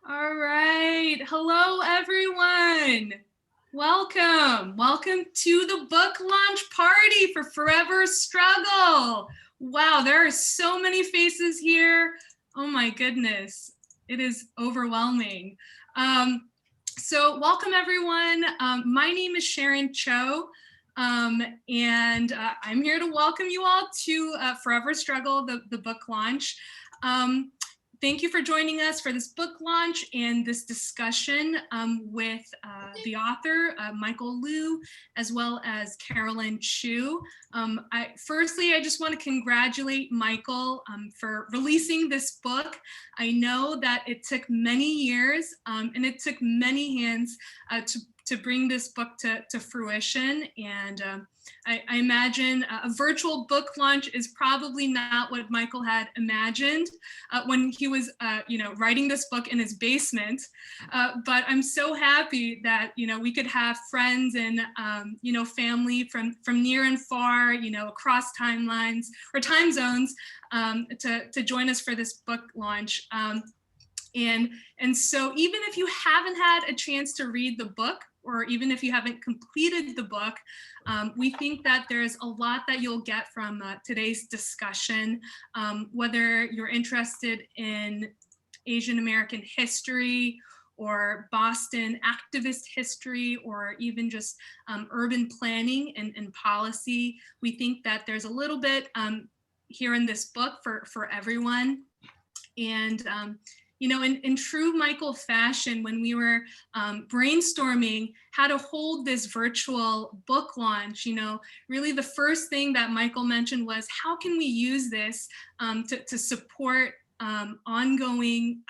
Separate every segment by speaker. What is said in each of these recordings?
Speaker 1: All right. Hello, everyone. Welcome. Welcome to the book launch party for Forever Struggle. Wow, there are so many faces here. Oh my goodness. It is overwhelming. So welcome, everyone. My name is Sharon Chou. And I'm here to welcome you all to Forever Struggle, the book launch. Thank you for joining us for this book launch and this discussion with the author, Michael Liu, as well as Carolyn Chou. Firstly, I just want to congratulate Michael for releasing this book. I know that it took many years and it took many hands to bring this book to fruition. And I imagine a virtual book launch is probably not what Michael had imagined when he was, writing this book in his basement. But I'm so happy that, we could have friends and, family from near and far, across timelines or time zones to join us for this book launch. And so even if you haven't had a chance to read the book, or even if you haven't completed the book, we think that there's a lot that you'll get from today's discussion, whether you're interested in Asian American history or Boston activist history, or even just urban planning and policy. We think that there's a little bit here in this book for everyone. And in true Michael fashion, when we were brainstorming how to hold this virtual book launch, really the first thing that Michael mentioned was, how can we use this to support ongoing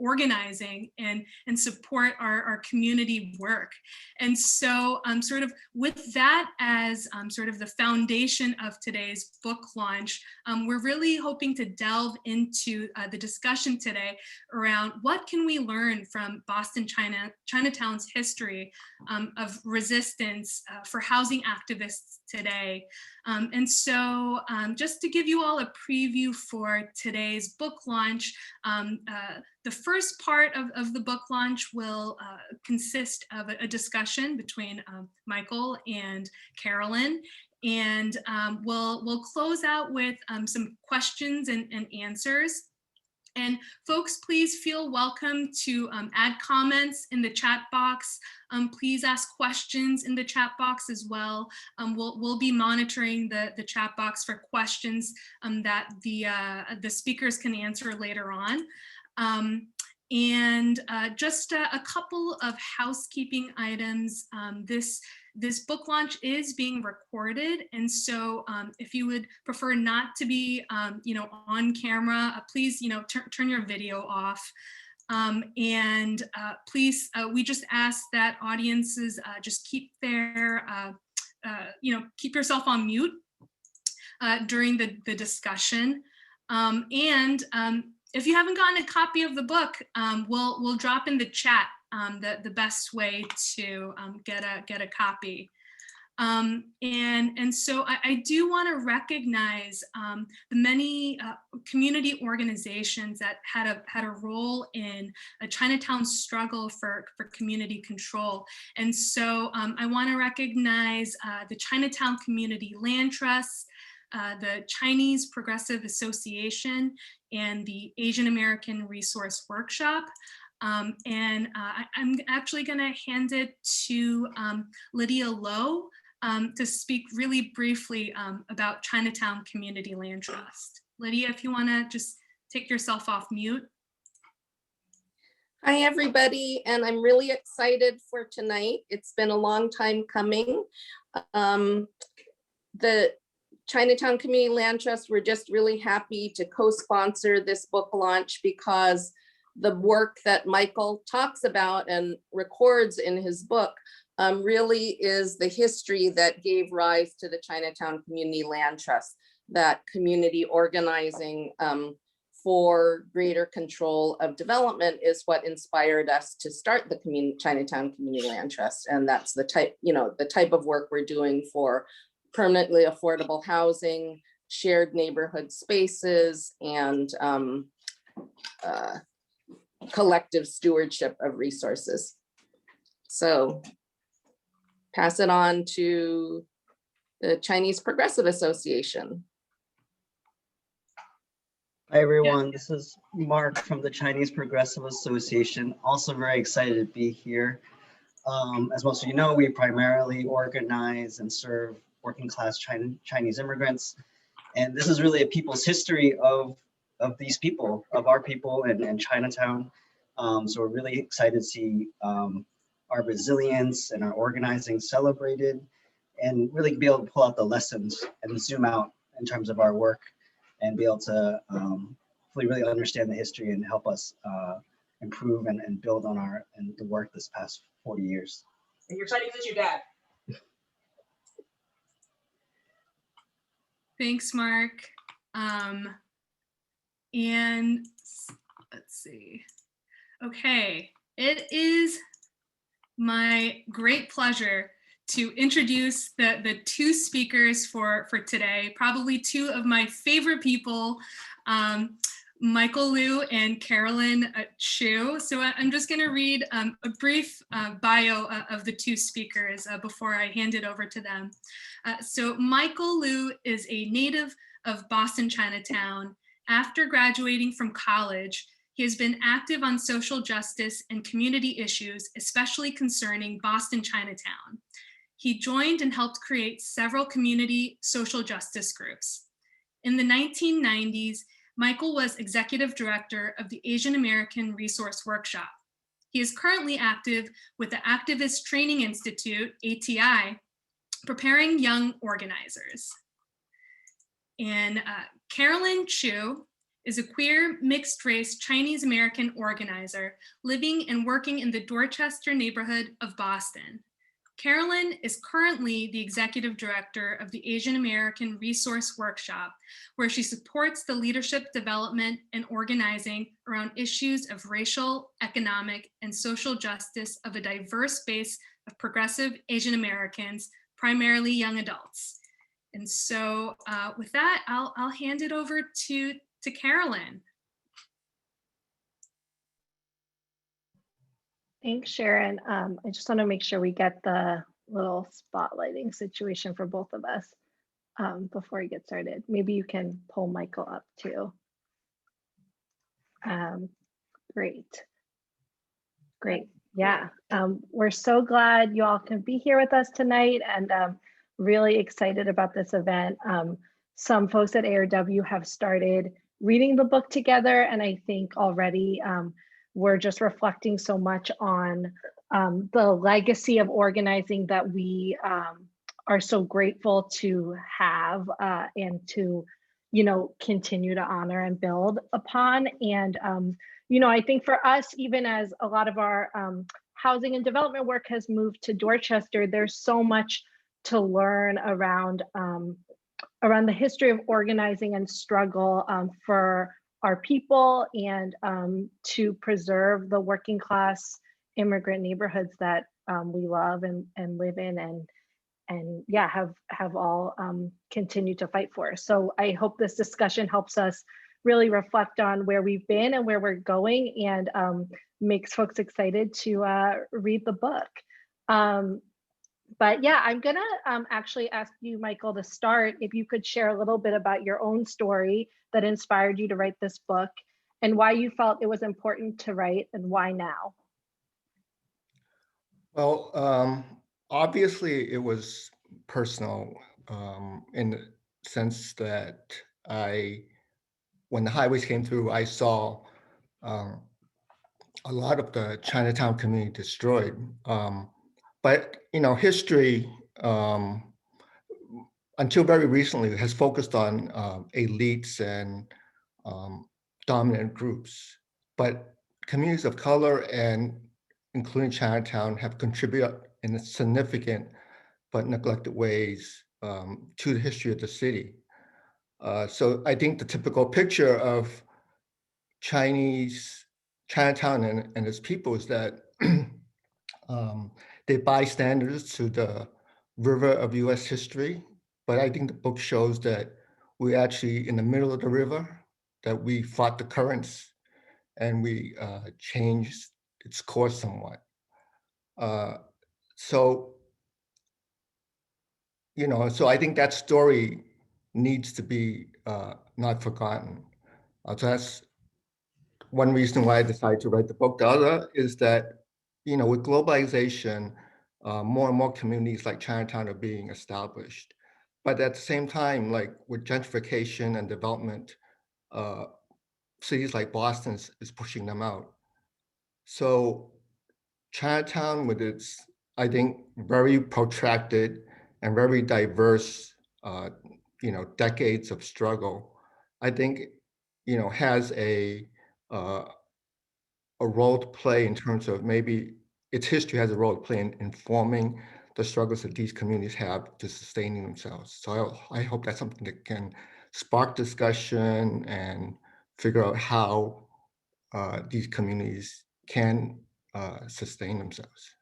Speaker 1: organizing and support our community work. And so sort of with that as sort of the foundation of today's book launch, we're really hoping to delve into the discussion today around what can we learn from Boston, Chinatown's history of resistance for housing activists today. And so just to give you all a preview for today's book launch, the first part of the book launch will consist of a discussion between Michael and Carolyn. And we'll close out with some questions and answers. And folks, please feel welcome to add comments in the chat box. Please ask questions in the chat box as well. We'll be monitoring the chat box for questions that the speakers can answer later on. And just a couple of housekeeping items. This book launch is being recorded, and so if you would prefer not to be, on camera, please, turn your video off. And please, we just ask that audiences just keep their, keep yourself on mute during the discussion. And if you haven't gotten a copy of the book, we'll drop in the chat the best way to get a copy. And so I do want to recognize the many community organizations that had a role in Chinatown's struggle for community control. And so I want to recognize the Chinatown Community Land Trust, the Chinese Progressive Association, and the Asian American Resource Workshop. And I'm actually going to hand it to Lydia Lowe to speak really briefly about Chinatown Community Land Trust. Lydia, if you want to just take yourself off mute.
Speaker 2: Hi, everybody, and I'm really excited for tonight. It's been a long time coming. The Chinatown Community Land Trust, we're just really happy to co-sponsor this book launch because the work that Michael talks about and records in his book really is the history that gave rise to the Chinatown Community Land Trust. That community organizing for greater control of development is what inspired us to start the Chinatown Community Land Trust. And that's the type of work we're doing for permanently affordable housing, shared neighborhood spaces, and collective stewardship of resources. So pass it on to the Chinese Progressive Association.
Speaker 3: Hi everyone, this is Mark from the Chinese Progressive Association. Also very excited to be here. As most of you know, we primarily organize and serve working class Chinese immigrants. And this is really a people's history of these people, of our people and Chinatown. So we're really excited to see our resilience and our organizing celebrated, and really be able to pull out the lessons and zoom out in terms of our work and be able to really understand the history and help us improve and build on the work this past 40 years.
Speaker 4: And you're Chinese as your dad.
Speaker 1: Thanks, Mark. And let's see. Okay, it is my great pleasure to introduce the two speakers for today, probably two of my favorite people, Michael Liu and Carolyn Chou. So I'm just going to read a brief bio of the two speakers before I hand it over to them. So Michael Liu is a native of Boston, Chinatown. After graduating from college, he has been active on social justice and community issues, especially concerning Boston, Chinatown. He joined and helped create several community social justice groups. In the 1990s, Michael was executive director of the Asian American Resource Workshop. He is currently active with the Activist Training Institute, ATI, preparing young organizers. And Carolyn Chou is a queer, mixed-race Chinese American organizer living and working in the Dorchester neighborhood of Boston. Carolyn is currently the executive director of the Asian American Resource Workshop, where she supports the leadership development and organizing around issues of racial, economic, and social justice of a diverse base of progressive Asian Americans, primarily young adults. And so with that, I'll hand it over to Carolyn.
Speaker 5: Thanks, Sharon. I just want to make sure we get the little spotlighting situation for both of us before we get started. Maybe you can pull Michael up too. Great. Yeah, we're so glad you all can be here with us tonight, and really excited about this event. Some folks at ARW have started reading the book together, and I think already we're just reflecting so much on the legacy of organizing that we are so grateful to have and to, continue to honor and build upon. And, I think for us, even as a lot of our housing and development work has moved to Dorchester, there's so much to learn around the history of organizing and struggle for our people, and to preserve the working class immigrant neighborhoods that we love and live in, and yeah, have all continued to fight for. So I hope this discussion helps us really reflect on where we've been and where we're going, and makes folks excited to read the book. But yeah, I'm gonna actually ask you, Michael, to start. If you could share a little bit about your own story that inspired you to write this book, and why you felt it was important to write, and why now?
Speaker 6: Well, obviously it was personal in the sense that when the highways came through, I saw a lot of the Chinatown community destroyed. But history, until very recently, has focused on elites and dominant groups. But communities of color, and including Chinatown, have contributed in significant but neglected ways to the history of the city. So I think the typical picture of Chinatown and its people is that they bystanders to the river of US history. But I think the book shows that we're actually in the middle of the river, that we fought the currents, and we changed its course somewhat. So, so I think that story needs to be not forgotten. So that's one reason why I decided to write the book. The other is that, with globalization, more and more communities like Chinatown are being established. But at the same time, like with gentrification and development, uh, cities like Boston is pushing them out. So Chinatown, with its, I think, very protracted and very diverse, decades of struggle, I think, has uh, a role to play in terms of maybe its history has a role to play in informing the struggles that these communities have to sustaining themselves. So I hope that's something that can spark discussion and figure out how these communities can sustain themselves.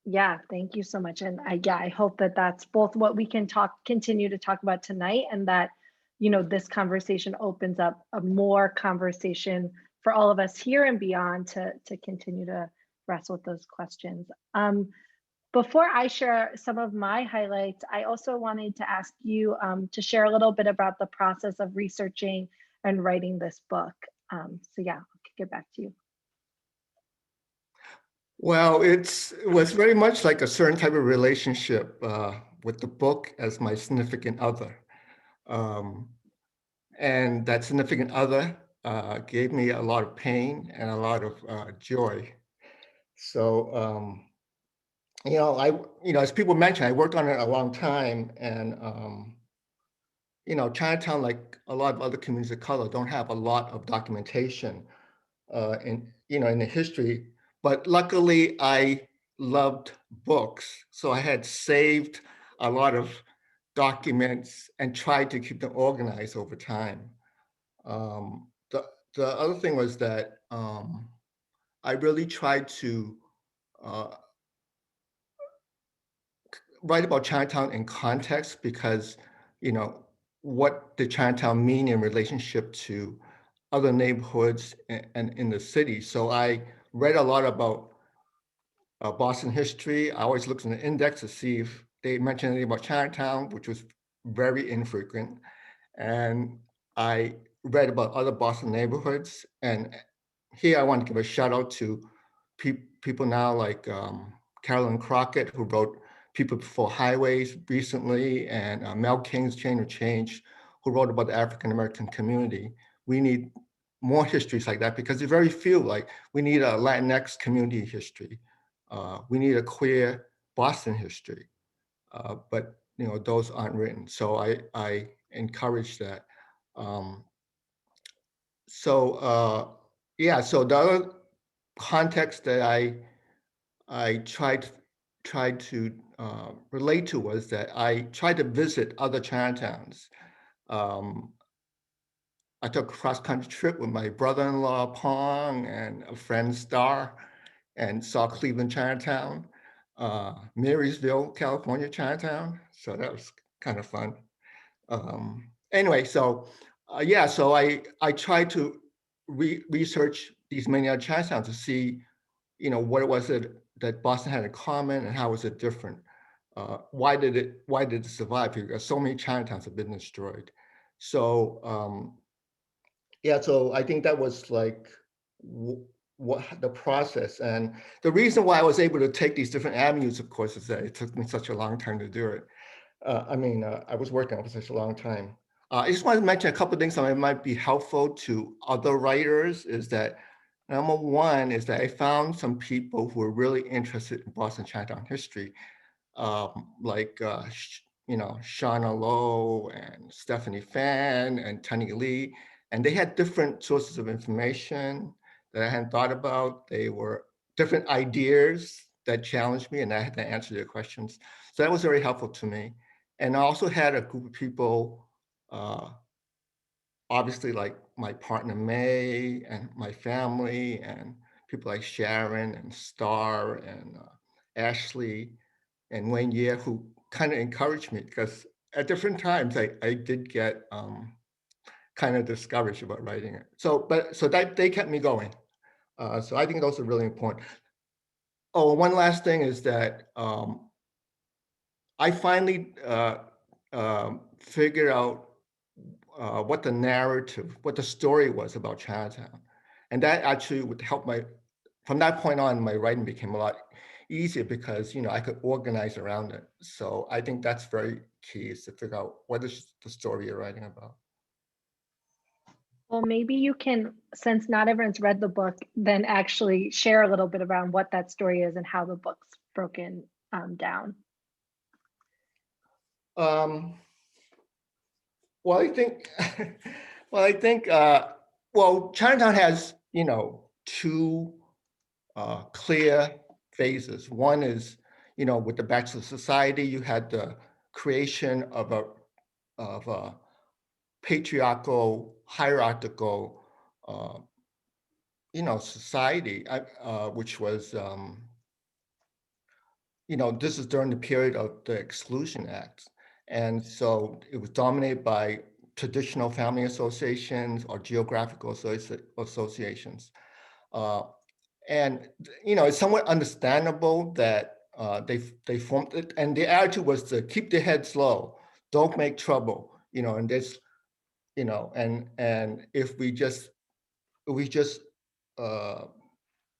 Speaker 5: Yeah, thank you so much. And I hope that that's both what we can continue to talk about tonight, and that, this conversation opens up a more conversation for all of us here and beyond to continue to wrestle with those questions. Before I share some of my highlights, I also wanted to ask you to share a little bit about the process of researching and writing this book. So yeah, I'll kick it back to you.
Speaker 6: Well, it was very much like a certain type of relationship with the book as my significant other. And that significant other gave me a lot of pain and a lot of joy. So, as people mentioned, I worked on it a long time, and Chinatown, like a lot of other communities of color, don't have a lot of documentation in the history. But luckily, I loved books, so I had saved a lot of documents and tried to keep them organized over time. The other thing was that I really tried to uh, write about Chinatown in context because, what did Chinatown mean in relationship to other neighborhoods and in the city? So I read a lot about Boston history. I always looked in the index to see if they mentioned anything about Chinatown, which was very infrequent. And I read about other Boston neighborhoods. And here I want to give a shout out to people now like Carolyn who wrote People Before Highways recently, and Mel King's Chain of Change, who wrote about the African American community. We need more histories like that because there's very few. Like we need a Latinx community history. We need a queer Boston history, but those aren't written. So I encourage that. Um, so the other context that I tried to relate to was that I tried to visit other Chinatowns. Um, I took a cross-country trip with my brother-in-law Pong and a friend Star, and saw Cleveland Chinatown, Marysville, California Chinatown. So that was kind of fun. Anyway, so so I tried to research these many other Chinatowns to see, what it was that Boston had in common and how was it different. Why did it survive? Because so many Chinatowns have been destroyed. So so I think that was like what the process, and the reason why I was able to take these different avenues, of course, is that it took me such a long time to do it. I was working on it for such a long time. I just wanted to mention a couple of things that might be helpful to other writers. Is that number one is that I found some people who are really interested in Boston Chinatown history, like Shauna Lowe and Stephanie Fan and Tony Lee, and they had different sources of information that I hadn't thought about. They were different ideas that challenged me, and I had to answer their questions. So that was very helpful to me. And I also had a group of people, obviously like my partner May and my family, and people like Sharon and Star and Ashley and Wayne Ye, who kind of encouraged me because at different times I did get kind of discouraged about writing it. So that they kept me going. So I think those are really important. Oh, one last thing is that I finally figured out what the narrative, what the story was about Chinatown. And that actually would help from that point on, my writing became a lot easier because, I could organize around it. So I think that's very key, is to figure out what is the story you're writing about.
Speaker 5: Well, maybe you can, since not everyone's read the book, then actually share a little bit around what that story is and how the book's broken down.
Speaker 6: Well, I think, Chinatown has, two clear phases. One is, with the Bachelor Society, you had the creation of a patriarchal, hierarchical, society, which was, this is during the period of the Exclusion Act. And so it was dominated by traditional family associations or geographical associations. And, it's somewhat understandable that they formed it, and the attitude was to keep their heads low, don't make trouble, and this, and if we just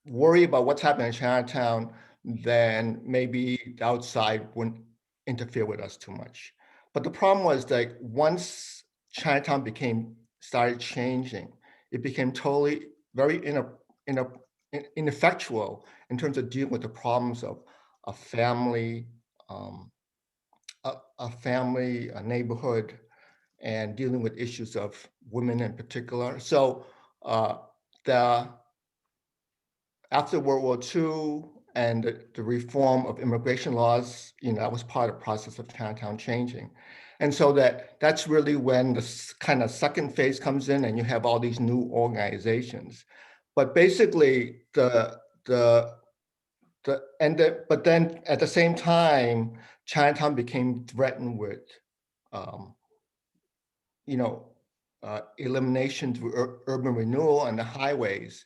Speaker 6: worry about what's happening in Chinatown, then maybe the outside wouldn't interfere with us too much. But the problem was that once Chinatown started changing, it became totally very ineffectual in terms of dealing with the problems of a family, a neighborhood, and dealing with issues of women in particular. So after World War II and the reform of immigration laws, that was part of the process of Chinatown changing. And so that's really when the kind of second phase comes in, and you have all these new organizations. But basically, but then at the same time, Chinatown became threatened with, elimination through urban renewal and the highways,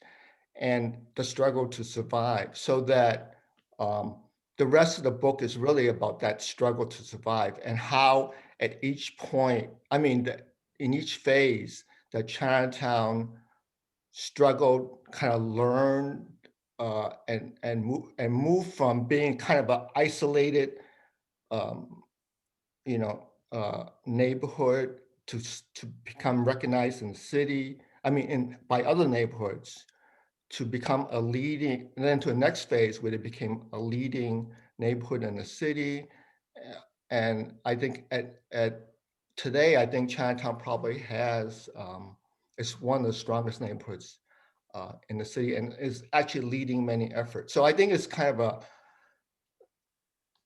Speaker 6: and the struggle to survive. So that the rest of the book is really about that struggle to survive, and how at each point, in each phase, that Chinatown struggled, kind of learned, and move from being kind of an isolated, neighborhood to become recognized in the city. By other neighborhoods, to become a leading, and then to the next phase where it became a leading neighborhood in the city. And I think at today, I think Chinatown probably has, it's one of the strongest neighborhoods in the city, and is actually leading many efforts. So I think it's kind of a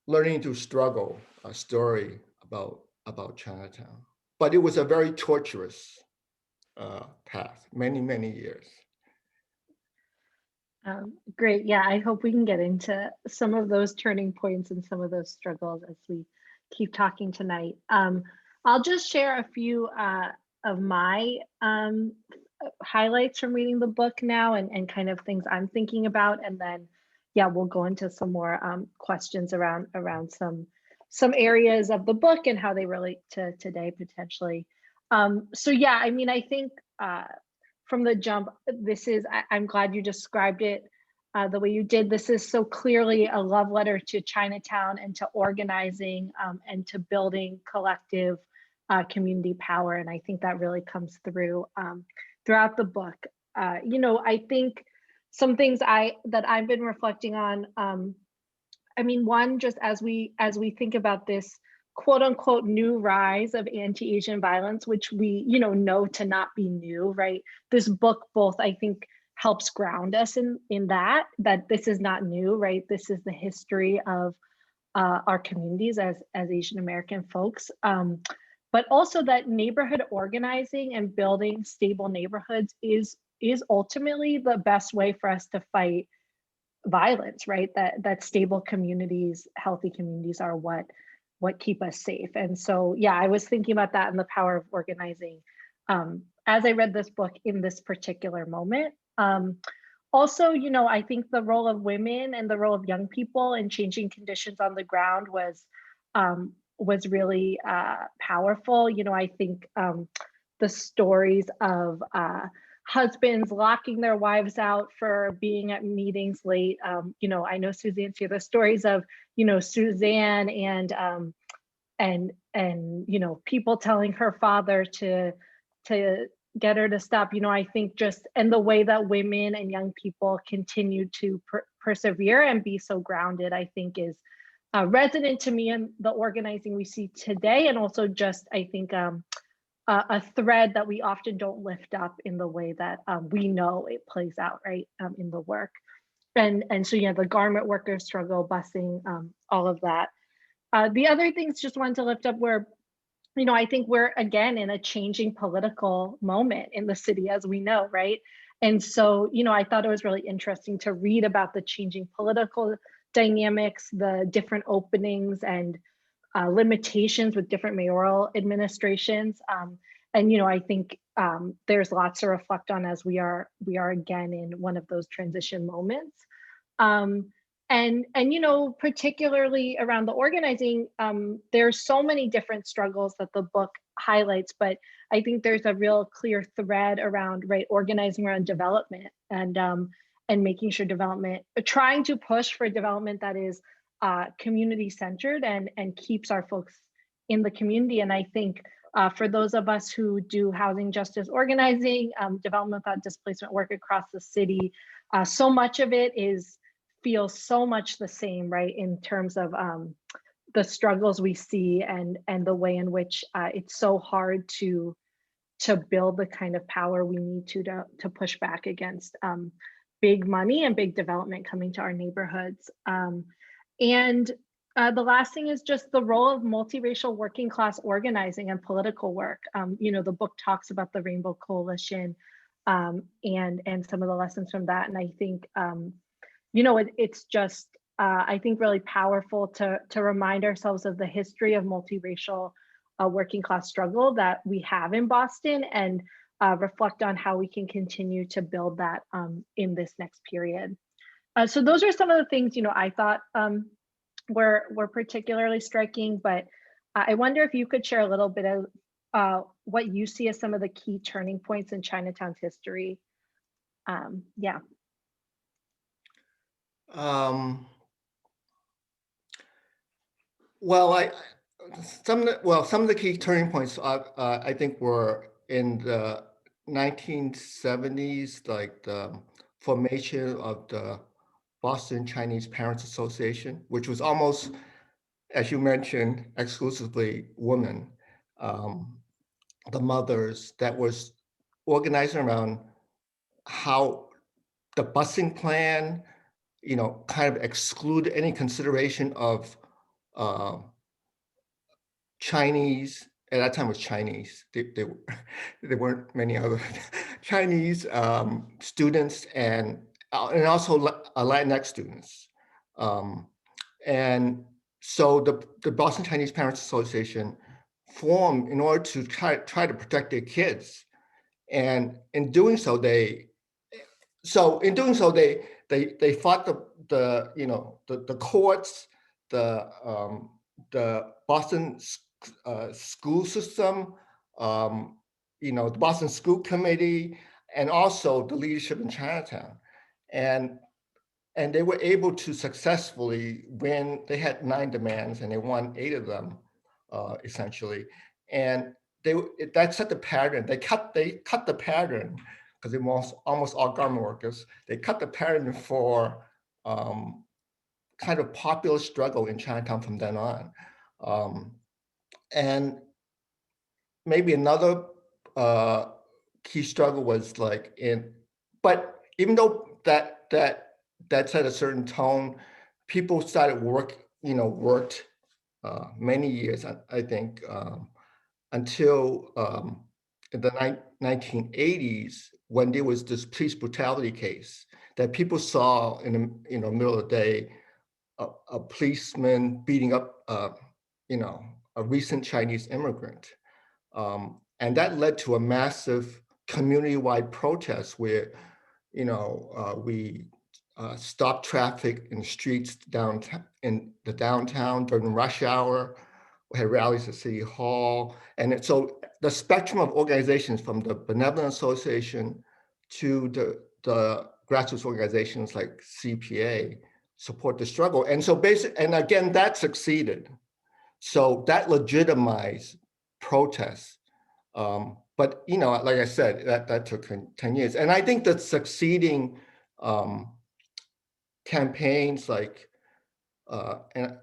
Speaker 6: learning to struggle story about Chinatown. But it was a very torturous path, many, many years.
Speaker 5: Great. Yeah, I hope we can get into some of those turning points and some of those struggles as we keep talking tonight. I'll just share a few of my highlights from reading the book now, and kind of things I'm thinking about. And then, yeah, we'll go into some more questions around some areas of the book and how they relate to today potentially. So yeah, I think from the jump, I'm glad you described it the way you did. This is so clearly a love letter to Chinatown and to organizing and to building collective community power. And I think that really comes through throughout the book. I think some things that I've been reflecting on, one, just as we think about this quote unquote new rise of anti-Asian violence, which we know to not be new, right? This book both, I think, helps ground us in that this is not new, right? This is the history of our communities as Asian American folks, but also that neighborhood organizing and building stable neighborhoods is ultimately the best way for us to fight violence, right? That stable communities, healthy communities are what keep us safe. And so, yeah, I was thinking about that and the power of organizing as I read this book in this particular moment. Also, I think the role of women and the role of young people in changing conditions on the ground was really powerful. I think the stories of husbands locking their wives out for being at meetings late. I know Suzanne's here. The stories of Suzanne and people telling her father to get her to stop. I think just and the way that women and young people continue to persevere and be so grounded, I think is resonant to me in the organizing we see today, and also just I think a thread that we often don't lift up in the way that we know it plays out, right, in the work. And so the garment workers struggle, busing, all of that. The other things just wanted to lift up were, I think we're again in a changing political moment in the city, as we know, right? And so, I thought it was really interesting to read about the changing political dynamics, the different openings and limitations with different mayoral administrations. And I think there's lots to reflect on as we are again in one of those transition moments. And particularly around the organizing, there's so many different struggles that the book highlights, but I think there's a real clear thread around organizing around development and making sure trying to push for development that is community centered and keeps our folks in the community. And I think for those of us who do housing justice organizing, development without displacement work across the city, so much of it feels so much the same, right, in terms of the struggles we see and the way in which it's so hard to build the kind of power we need to push back against big money and big development coming to our neighborhoods. And the last thing is just the role of multiracial working class organizing and political work. The book talks about the Rainbow Coalition and some of the lessons from that. And I think, it's just, I think, really powerful to remind ourselves of the history of multiracial working class struggle that we have in Boston and reflect on how we can continue to build that in this next period. So those are some of the things, I thought were particularly striking, but I wonder if you could share a little bit of what you see as some of the key turning points in Chinatown's history. Yeah.
Speaker 6: Well, some of the key turning points I think were in the 1970s, like the formation of the Boston Chinese Parents Association, which was almost, as you mentioned, exclusively women. The mothers that was organizing around how the busing plan, kind of exclude any consideration of Chinese. At that time it was Chinese. There weren't many other Chinese students and also Latinx students. And so the Boston Chinese Parents Association formed in order to try to protect their kids. And in doing so, they fought the courts, the Boston school system, the Boston School Committee, and also the leadership in Chinatown. And they were able to successfully win. They had 9 demands and they won 8 of them, essentially. And that set the pattern. They cut the pattern, because they were almost all garment workers. They cut the pattern for kind of popular struggle in Chinatown from then on. And maybe another key struggle was but even though that set a certain tone, people started worked many years, I think, until in the 1980s, when there was this police brutality case that people saw in the middle of the day, a policeman beating up a recent Chinese immigrant, and that led to a massive community-wide protests where, we stopped traffic in the streets downtown, in the downtown during rush hour. We had rallies at City Hall. And so the spectrum of organizations from the Benevolent Association to the grassroots organizations like CPA support the struggle. And so and again, that succeeded. So that legitimized protests. But like I said, that took 10 years. And I think that succeeding campaigns like, and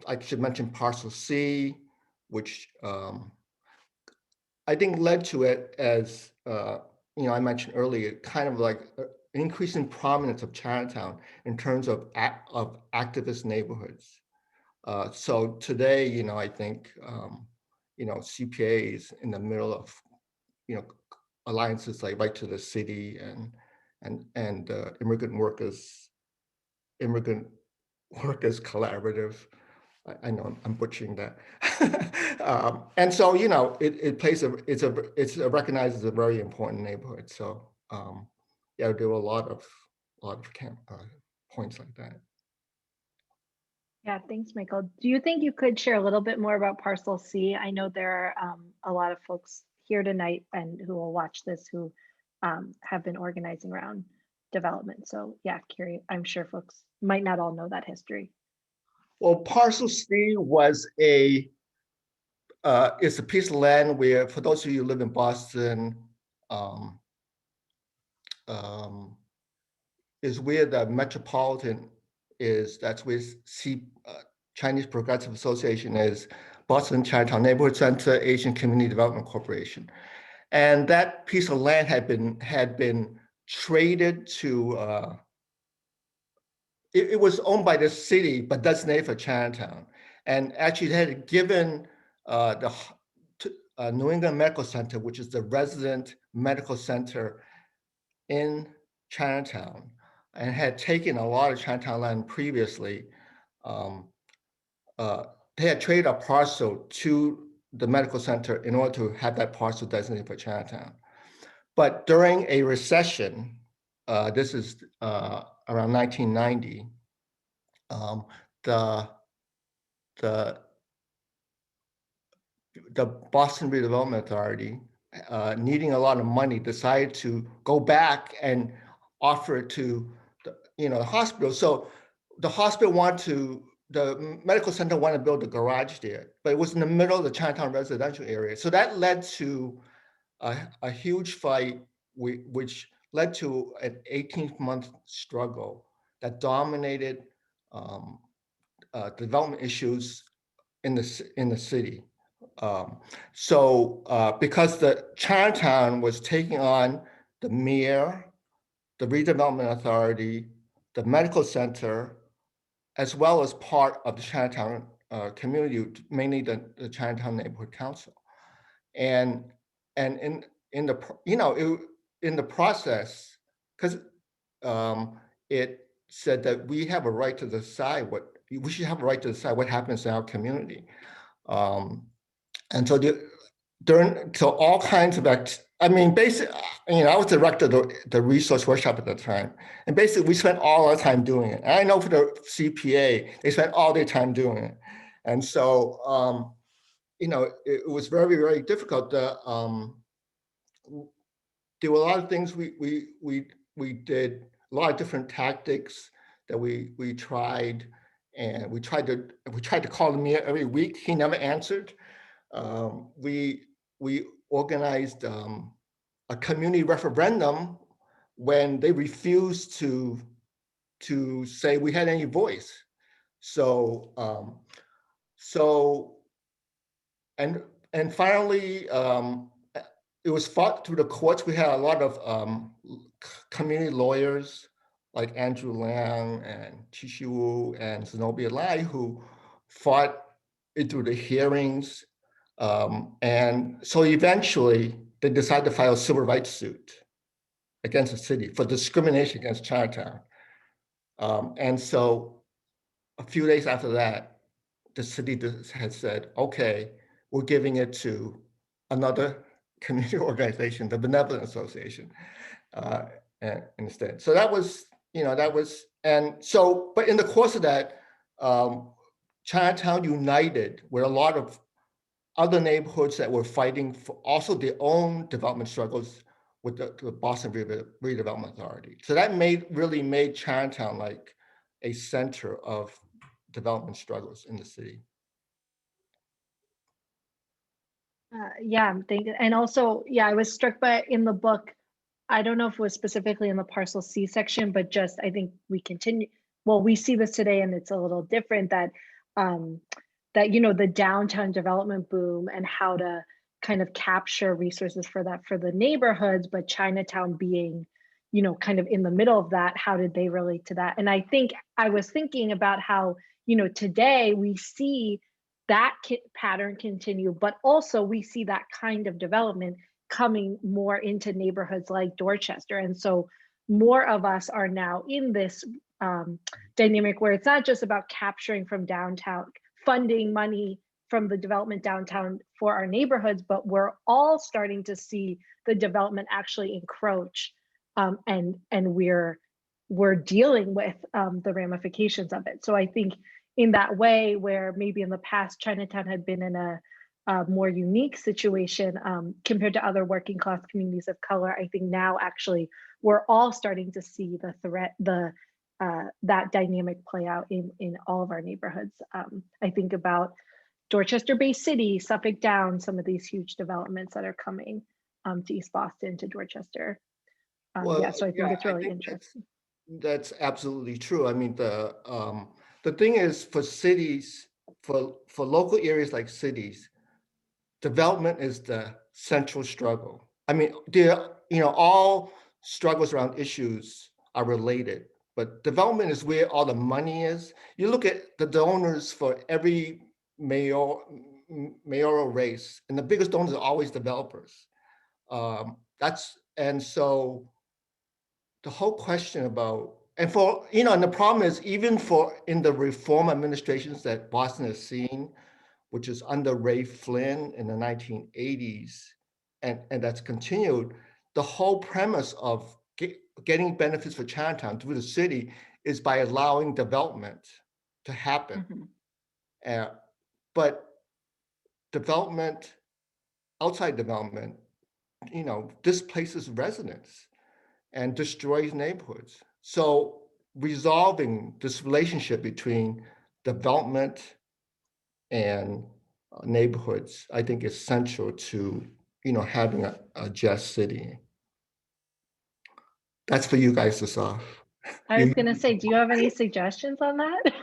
Speaker 6: I should mention Parcel C, which I think led to it as, I mentioned earlier, kind of like an increasing prominence of Chinatown in terms of activist neighborhoods. So today, I think, CPA is in the middle of, alliances like Right to the City and Immigrant Workers Collaborative. I know I'm butchering that. And so, it plays it's recognized as a very important neighborhood. So yeah, there were a lot of points like that.
Speaker 5: Yeah, thanks, Michael. Do you think you could share a little bit more about Parcel C? I know there are a lot of folks here tonight and who will watch this who have been organizing around development. So yeah, curious. I'm sure folks might not all know that history.
Speaker 6: Well, Parcel C was it's a piece of land where, for those of you who live in Boston, is where the Metropolitan is. That's where Chinese Progressive Association is, Boston Chinatown Neighborhood Center, Asian Community Development Corporation. And that piece of land had been traded to, it was owned by the city, but designated for Chinatown. And actually, they had given the New England Medical Center, which is the resident medical center in Chinatown, and had taken a lot of Chinatown land previously. They had traded a parcel to the medical center in order to have that parcel designated for Chinatown. But during a recession, this is around 1990, the Boston Redevelopment Authority, needing a lot of money, decided to go back and offer it to the hospital. So the hospital the medical center wanted to build a garage there, but it was in the middle of the Chinatown residential area. So that led to a huge fight, which led to an 18-month struggle that dominated development issues in the city. Because the Chinatown was taking on the mayor, the redevelopment authority, the medical center, as well as part of the Chinatown community, mainly the Chinatown Neighborhood Council. And in the process, because it said that we have a right to decide we should have a right to decide what happens in our community. And so all kinds of basically, I was director of the resource workshop at the time, and basically we spent all our time doing it. And I know for the CPA, they spent all their time doing it. And so, it was very, very difficult. There were a lot of things we did, a lot of different tactics that we tried, and we tried to call the mayor every week. He never answered. We organized a community referendum when they refused to say we had any voice. So and finally, it was fought through the courts. We had a lot of community lawyers like Andrew Lang and Chi Wu and Zenobia Lai, who fought it through the hearings. And so eventually they decided to file a civil rights suit against the city for discrimination against Chinatown. And so a few days after that, the city had said, okay, we're giving it to another community organization, the Benevolent Association, and instead. So that was, and so, but in the course of that, Chinatown united with a lot of other neighborhoods that were fighting for also their own development struggles with the Boston Redevelopment Authority. So that really made Chinatown like a center of development struggles in the city.
Speaker 5: Yeah, thank you. And also, yeah, I was struck by in the book, I don't know if it was specifically in the parcel C section, but just I think we continue, well, we see this today and it's a little different that that the downtown development boom and how to kind of capture resources for that for the neighborhoods, but Chinatown being, kind of in the middle of that, how did they relate to that? And I think I was thinking about how, today we see that pattern continue, but also we see that kind of development coming more into neighborhoods like Dorchester. And so more of us are now in this dynamic where it's not just about capturing from downtown, funding money from the development downtown for our neighborhoods, but we're all starting to see the development actually encroach, and we're dealing with the ramifications of it. So I think in that way, where maybe in the past Chinatown had been in a more unique situation compared to other working class communities of color, I think now actually we're all starting to see the threat, that dynamic play out in all of our neighborhoods. I think about Dorchester Bay City, Suffolk Downs, some of these huge developments that are coming to East Boston, to Dorchester. Yeah, so I think it's really interesting.
Speaker 6: That's absolutely true. I mean, the thing is, for cities, for local areas like cities, development is the central struggle. I mean, all struggles around issues are related, but development is where all the money is. You look at the donors for every mayoral race, and the biggest donors are always developers. And so the whole question about, and the problem is, even in the reform administrations that Boston has seen, which is under Ray Flynn in the 1980s, and that's continued, the whole premise of getting benefits for Chinatown through the city is by allowing development to happen. Mm-hmm. But outside development, displaces residents and destroys neighborhoods. So resolving this relationship between development and neighborhoods, I think, is central to having a just city. That's for you guys to solve.
Speaker 5: I was going to say, do you have any suggestions on that?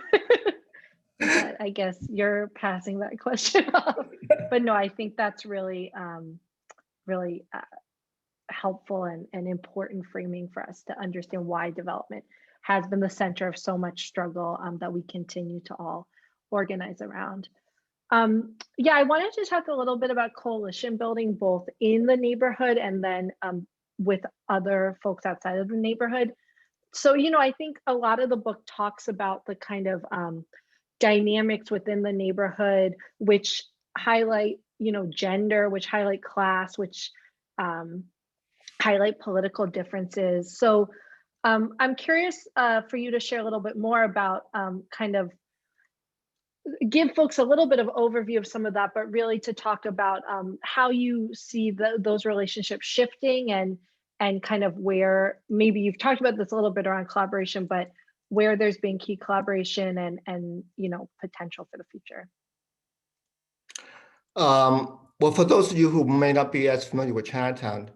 Speaker 5: But I guess you're passing that question off. But no, I think that's really, really helpful and important framing for us to understand why development has been the center of so much struggle that we continue to all organize around. Yeah, I wanted to talk a little bit about coalition building, both in the neighborhood and then with other folks outside of the neighborhood. So, I think a lot of the book talks about the kind of dynamics within the neighborhood, which highlight, gender, which highlight class, which highlight political differences. So I'm curious for you to share a little bit more about kind of give folks a little bit of overview of some of that, but really to talk about how you see those relationships shifting and kind of where maybe you've talked about this a little bit around collaboration, but where there's been key collaboration and potential for the future.
Speaker 6: Well, for those of you who may not be as familiar with Chinatown,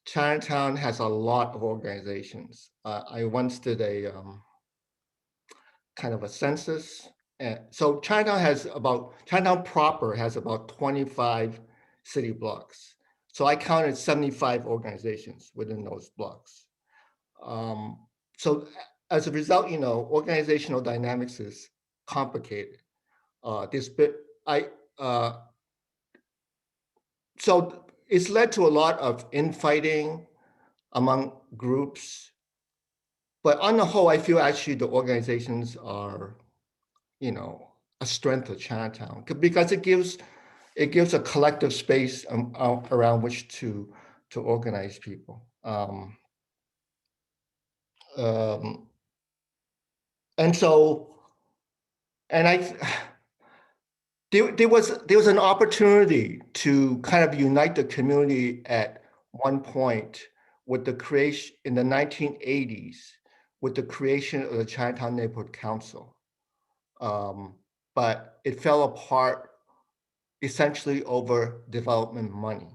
Speaker 6: Chinatown has a lot of organizations. I once did a kind of a census. So Chinatown proper has about 25 city blocks. So I counted 75 organizations within those blocks. So as a result, organizational dynamics is complicated. So it's led to a lot of infighting among groups. But on the whole, I feel actually the organizations are, a strength of Chinatown, because it gives it gives a collective space around which to organize people. And so, and there was an opportunity to kind of unite the community at one point with the creation in the 1980s, with the creation of the Chinatown Neighborhood Council. But it fell apart essentially over development money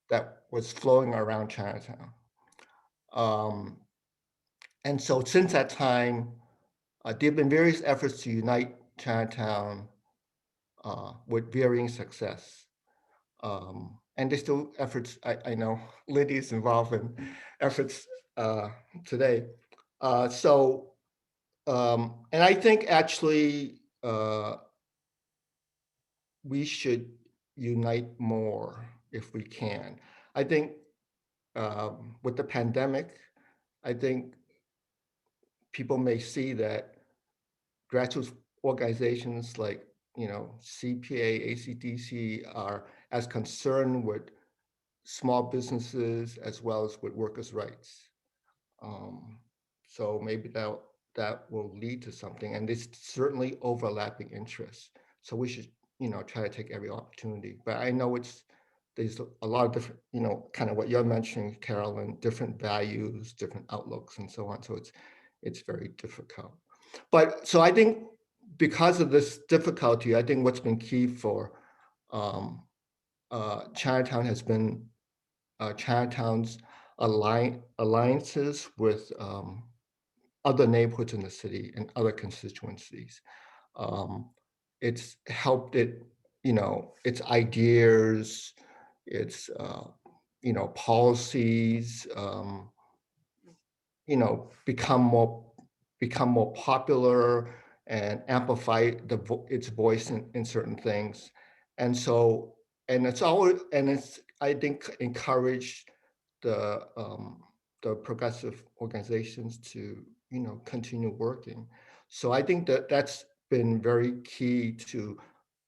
Speaker 6: that was flowing around Chinatown. And so since that time, there have been various efforts to unite Chinatown with varying success. And there's still efforts, I know Lydia's involved in efforts today. And I think actually we should unite more if we can. I think with the pandemic, I think people may see that grassroots organizations like, CPA, ACDC are as concerned with small businesses as well as with workers' rights. So maybe that will lead to something, and there's certainly overlapping interests. So we should, try to take every opportunity. But I know there's a lot of different, kind of what you're mentioning, Carolyn, different values, different outlooks, and so on. So it's very difficult. But so I think because of this difficulty, I think what's been key for Chinatown has been Chinatown's alliances with other neighborhoods in the city and other constituencies. It's helped it, its ideas, its, policies, become more popular and amplify its voice in certain things. And so, it's I think encouraged the progressive organizations to, continue working. So I think that's been very key to,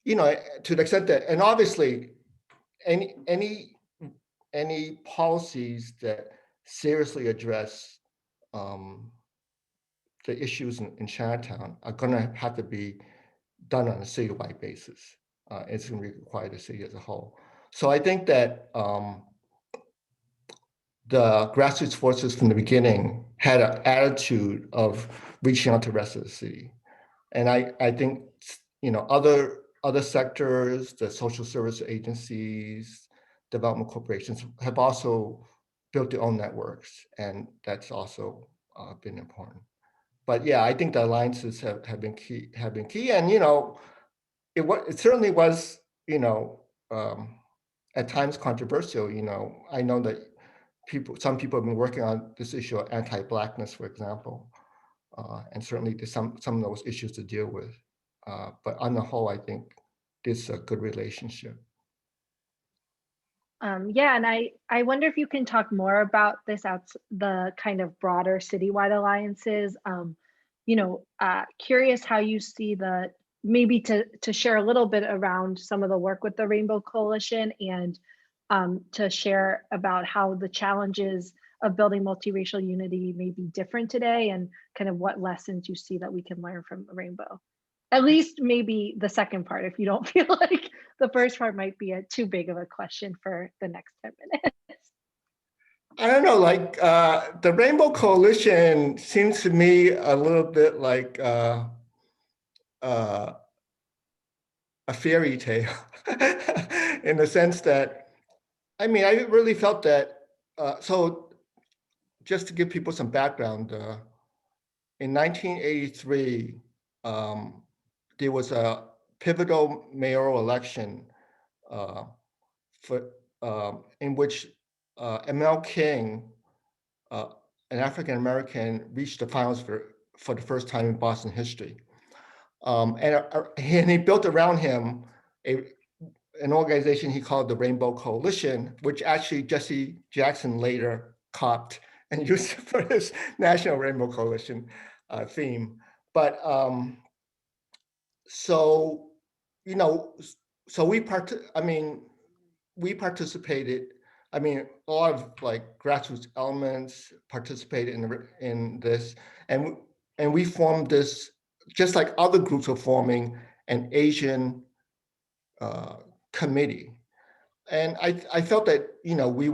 Speaker 6: to the extent that, and obviously any policies that seriously address the issues in Chinatown are going to have to be done on a citywide basis. It's going to require the city as a whole. So I think that the grassroots forces from the beginning had an attitude of reaching out to the rest of the city. And I think, other sectors, the social service agencies, development corporations have also built their own networks, and that's also been important. But yeah, I think the alliances have been key, and it certainly was, at times controversial. I know that some people have been working on this issue of anti-Blackness, for example, and certainly there's some of those issues to deal with. But on the whole, I think this is a good relationship.
Speaker 5: Yeah, and I wonder if you can talk more about the kind of broader citywide alliances. Curious how you see maybe to share a little bit around some of the work with the Rainbow Coalition, and to share about how the challenges of building multiracial unity may be different today, and kind of what lessons you see that we can learn from the Rainbow. At least maybe the second part, if you don't feel like the first part might be too big of a question for the next 10 minutes.
Speaker 6: I don't know, like the Rainbow Coalition seems to me a little bit like a fairy tale in the sense that, I really felt that, so just to give people some background, in 1983, there was a pivotal mayoral election in which ML King, an African-American, reached the finals for the first time in Boston history. And he built around him an organization he called the Rainbow Coalition, which actually Jesse Jackson later copped and used for his National Rainbow Coalition theme. But so, so we participated. I mean, a lot of like grassroots elements participated in this, and we formed this just like other groups were forming an Asian committee, and I felt that we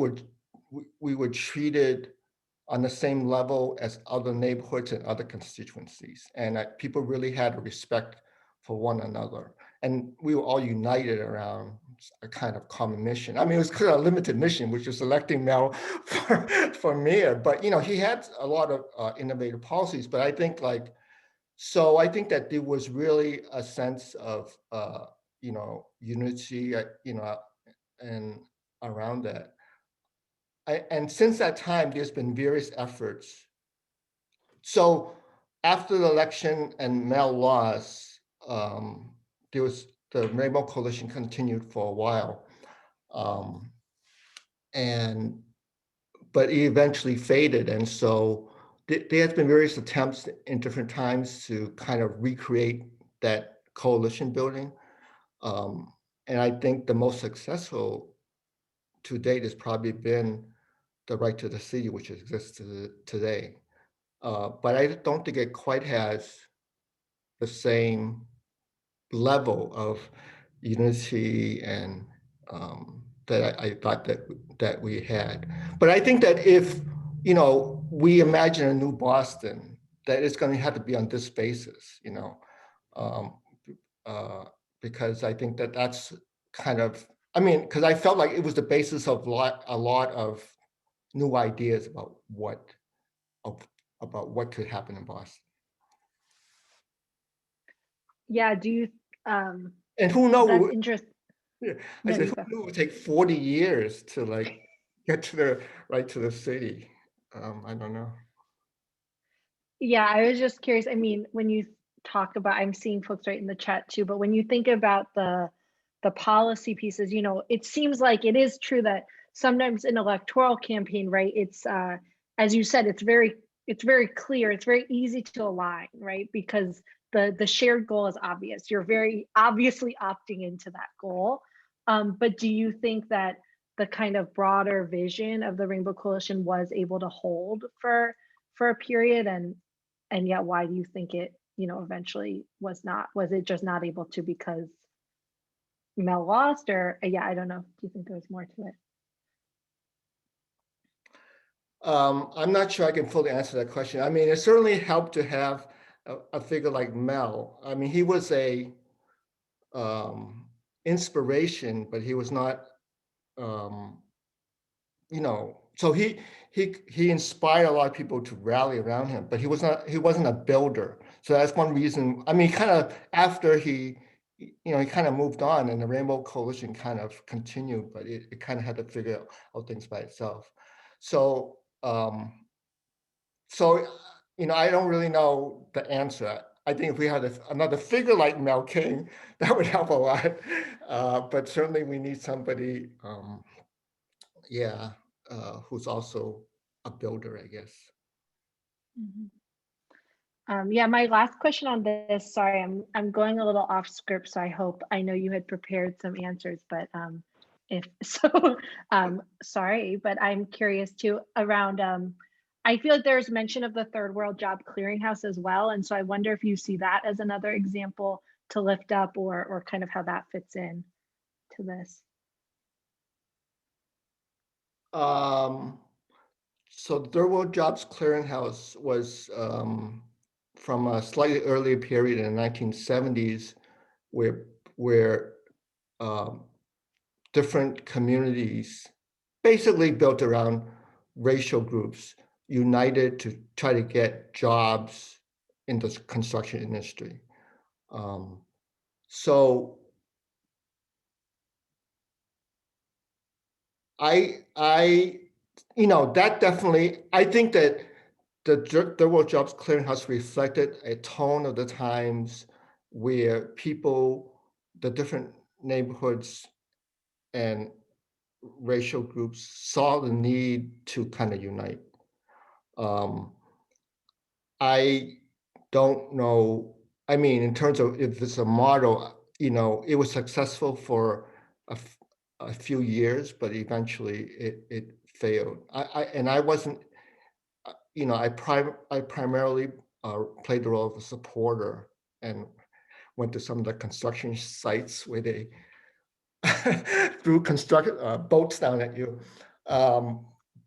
Speaker 6: were treated on the same level as other neighborhoods and other constituencies, and people really had a respect for one another, and we were all united around a kind of common mission. I mean, it was kind of a limited mission, which was electing Mel for mayor, but he had a lot of innovative policies. But I think I think that there was really a sense of unity, and around that. And since that time, there's been various efforts. So after the election and Mel lost, there was the Rainbow Coalition continued for a while, but it eventually faded. And so there has been various attempts in different times to kind of recreate that coalition building. And I think the most successful to date has probably been the Right to the City, which exists today. But I don't think it quite has the same level of unity and that I thought that we had. But I think that if we imagine a new Boston, that it's going to have to be on this basis, um, because I think that that's kind of, because I felt like it was the basis of a lot of new ideas about what could happen in Boston.
Speaker 5: Yeah, do you
Speaker 6: And who knows?
Speaker 5: that's interesting.
Speaker 6: I
Speaker 5: No,
Speaker 6: said,
Speaker 5: you
Speaker 6: who
Speaker 5: go.
Speaker 6: knew it would take 40 years to get to the Right to the City? I don't know.
Speaker 5: Yeah, I was just curious. I mean, when you talk about, I'm seeing folks right in the chat too, but when you think about the policy pieces, it seems like it is true that sometimes in electoral campaign, right, it's as you said, it's very clear, it's very easy to align, right? Because the shared goal is obvious. You're very obviously opting into that goal. But do you think that the kind of broader vision of the Rainbow Coalition was able to hold for a period, and yet why do you think it eventually was it just not able to because Mel lost? Or yeah, I don't know, do you think there was more to it?
Speaker 6: I'm not sure I can fully answer that question. I mean, it certainly helped to have a figure like Mel. I mean, he was a inspiration, but he was not so he inspired a lot of people to rally around him, but he wasn't a builder. So that's one reason. I mean, kind of after he kind of moved on, and the Rainbow Coalition kind of continued, but it kind of had to figure out things by itself. So I don't really know the answer. I think if we had another figure like Mel King, that would help a lot. But certainly we need somebody, who's also a builder, I guess.
Speaker 5: Yeah, my last question on this, sorry, I'm going a little off script, so I know you had prepared some answers, but if so, sorry, but I'm curious too around, I feel like there's mention of the Third World Job Clearinghouse as well. And so I wonder if you see that as another example to lift up, or kind of how that fits in to this.
Speaker 6: So the Third World Jobs Clearinghouse was from a slightly earlier period in the 1970s, where different communities, basically built around racial groups, united to try to get jobs in the construction industry. So that definitely, I think that the Third World Jobs Clearinghouse reflected a tone of the times where people, the different neighborhoods and racial groups saw the need to kind of unite. I don't know, I mean, in terms of if it's a model, you know, it was successful for a few years, but eventually it failed. I wasn't, you know, I primarily played the role of a supporter and went to some of the construction sites where they threw boats down at you.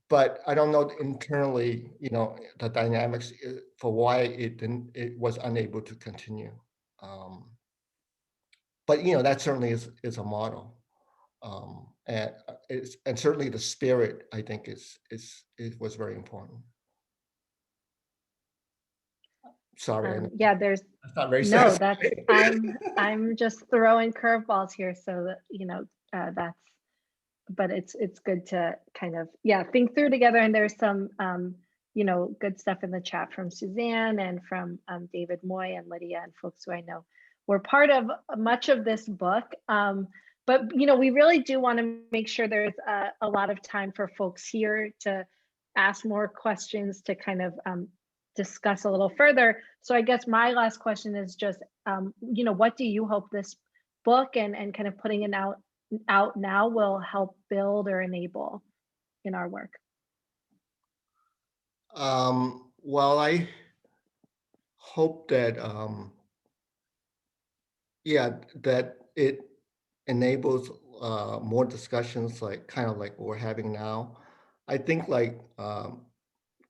Speaker 6: But I don't know internally, you know, the dynamics for why it was unable to continue. But you know, that certainly is a model. And certainly the spirit, I think, it was very important. Sorry,
Speaker 5: Yeah, there's
Speaker 6: that's not very
Speaker 5: no,
Speaker 6: satisfying.
Speaker 5: I'm just throwing curveballs here, so that that's, but it's good to kind of, yeah, think through together. And there's some good stuff in the chat from Suzanne and from David Moy and Lydia and folks who I know were part of much of this book. But we really do want to make sure there's a lot of time for folks here to ask more questions, to kind of discuss a little further. So I guess my last question is just, what do you hope this book and kind of putting it out now will help build or enable in our work?
Speaker 6: Well, I hope that, that it enables more discussions, like kind of like what we're having now. I think like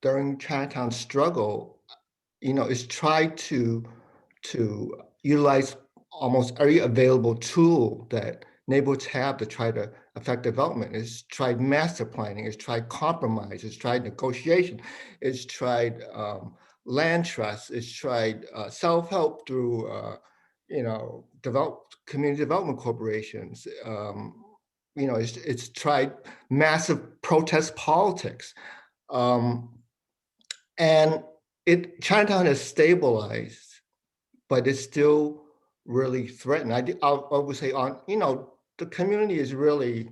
Speaker 6: during Chinatown's struggle, it's tried to utilize almost every available tool that neighborhoods have to try to affect development. It's tried master planning, it's tried compromise, it's tried negotiation, it's tried land trust, it's tried self-help through community development corporations. It's tried massive protest politics. And Chinatown has stabilized, but it's still really threatened. I would say the community is really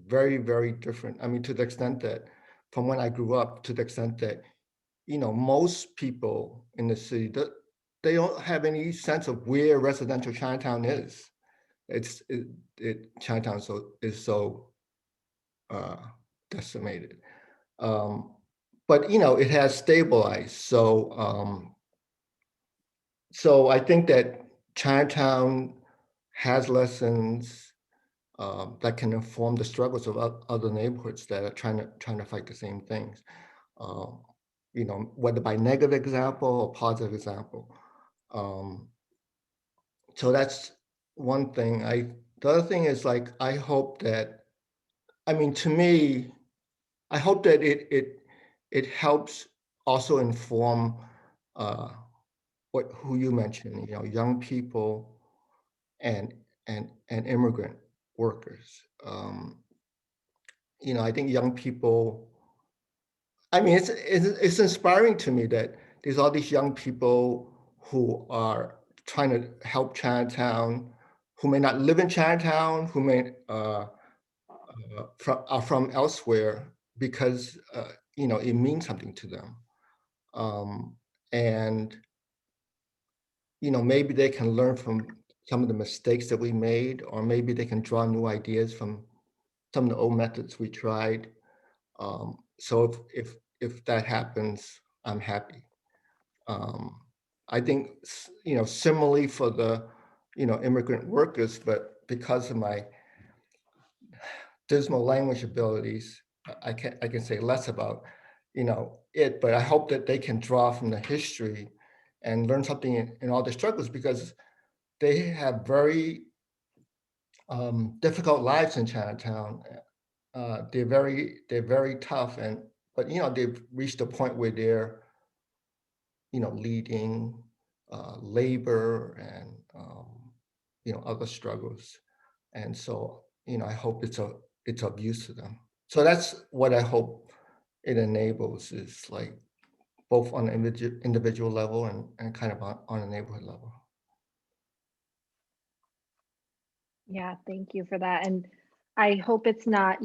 Speaker 6: very, very different. I mean, to the extent that from when I grew up, to the extent that, most people in the city, they don't have any sense of where residential Chinatown is. Chinatown is so decimated. But it has stabilized. So I think that Chinatown has lessons that can inform the struggles of other neighborhoods that are trying to fight the same things. Whether by negative example or positive example. So that's one thing. The other thing is, like, I hope that, to me, I hope that it helps also inform who you mentioned, young people and immigrant workers. I think young people, it's inspiring to me that there's all these young people who are trying to help Chinatown, who may not live in Chinatown, who may are from elsewhere, because it means something to them. And maybe they can learn from some of the mistakes that we made, or maybe they can draw new ideas from some of the old methods we tried. So if that happens, I'm happy. I think, similarly for the, immigrant workers, but because of my dismal language abilities, I can say less about, it, but I hope that they can draw from the history and learn something in all the struggles, because they have very difficult lives in Chinatown. They're very tough, but they've reached a point where they're leading labor and other struggles, and so I hope it's of use to them. So that's what I hope it enables, is like both on an individual level and kind of on a neighborhood level.
Speaker 5: Yeah, thank you for that. And I hope it's not,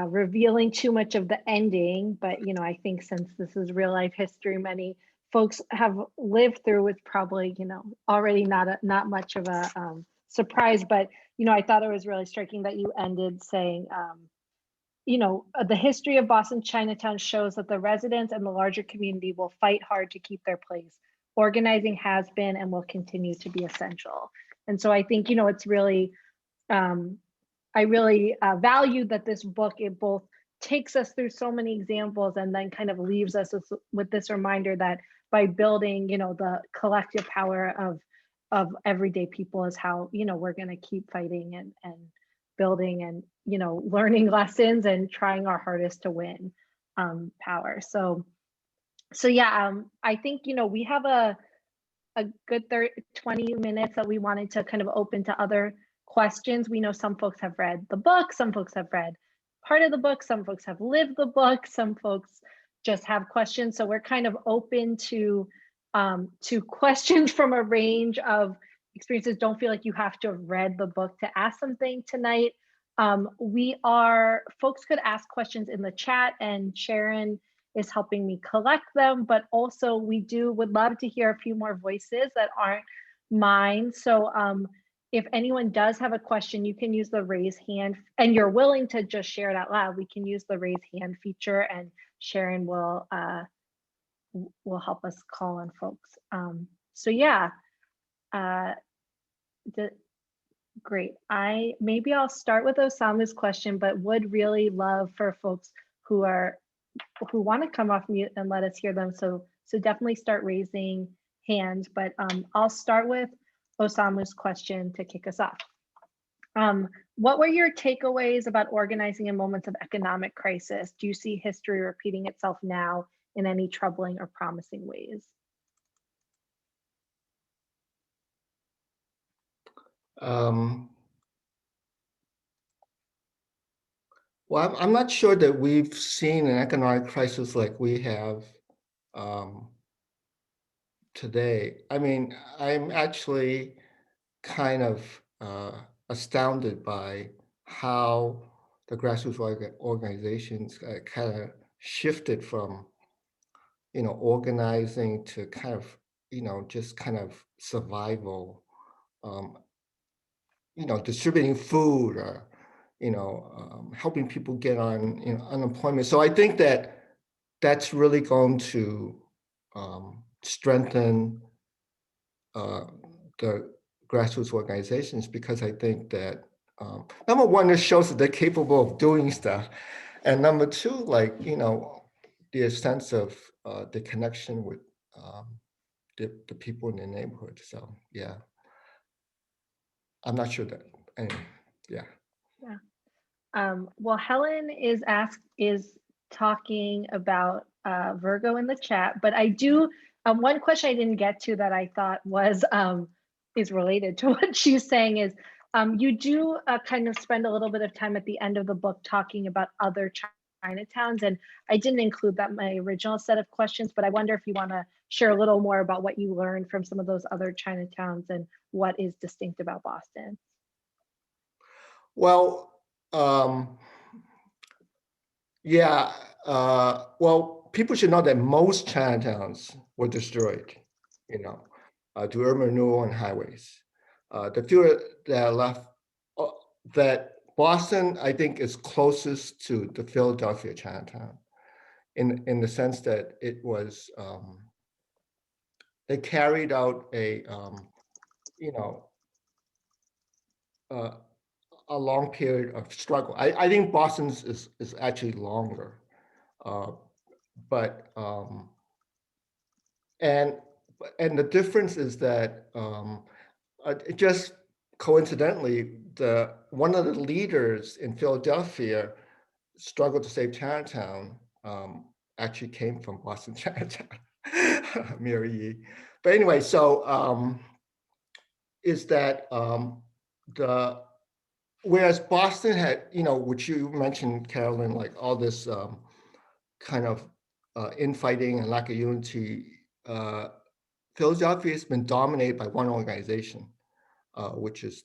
Speaker 5: revealing too much of the ending, but, I think since this is real life history, many folks have lived through is probably, already not much of a surprise. But, I thought it was really striking that you ended saying, the history of Boston Chinatown shows that the residents and the larger community will fight hard to keep their place. Organizing has been and will continue to be essential. And so I think, it's really, I really value that this book, it both takes us through so many examples and then kind of leaves us with this reminder that by building, the collective power of everyday people is how, we're going to keep fighting and building and, learning lessons and trying our hardest to win power. So yeah, I think, we have a good 20 minutes that we wanted to kind of open to other questions. We know some folks have read the book, some folks have read part of the book, some folks have lived the book, some folks just have questions. So we're kind of open to questions from a range of experiences. Don't feel like you have to have read the book to ask something tonight. Folks could ask questions in the chat, and Sharon is helping me collect them, but also would love to hear a few more voices that aren't mine. So if anyone does have a question, you can use the raise hand, and you're willing to just share it out loud, we can use the raise hand feature, and Sharon will help us call on folks. So yeah, great. Maybe I'll start with Osamu's question, but would really love for folks who want to come off mute and let us hear them. So definitely start raising hands, but I'll start with Osamu's question to kick us off. What were your takeaways about organizing in moments of economic crisis? Do you see history repeating itself now in any troubling or promising ways?
Speaker 6: Well, I'm not sure that we've seen an economic crisis like we have today. I mean, I'm actually kind of astounded by how the grassroots organizations kind of shifted from, organizing to kind of, just kind of survival, distributing food or, helping people get on, unemployment. So I think that that's really going to strengthen the grassroots organizations, because I think that number one, it shows that they're capable of doing stuff, and number two, like, the sense of the connection with the people in the neighborhood. So yeah, I'm not sure that. Anyway, yeah.
Speaker 5: Well, Helen is talking about Virgo in the chat, but I do one question I didn't get to that I thought was is related to what she's saying is you do kind of spend a little bit of time at the end of the book talking about other Chinatowns, and I didn't include that in my original set of questions, but I wonder if you want to share a little more about what you learned from some of those other Chinatowns and what is distinct about Boston.
Speaker 6: Well, yeah, well, people should know that most Chinatowns were destroyed, to urban renewal and highways. The few that are left, that Boston, I think, is closest to the Philadelphia Chinatown in the sense that it was, they carried out a long period of struggle. I think Boston's is actually longer, but and the difference is that just coincidentally, one of the leaders in Philadelphia struggled to save Chinatown. Actually came from Boston Chinatown, Mary Yee. But anyway, so is that whereas Boston had, which you mentioned, Carolyn, like all this kind of infighting and lack of unity, Philadelphia has been dominated by one organization, which is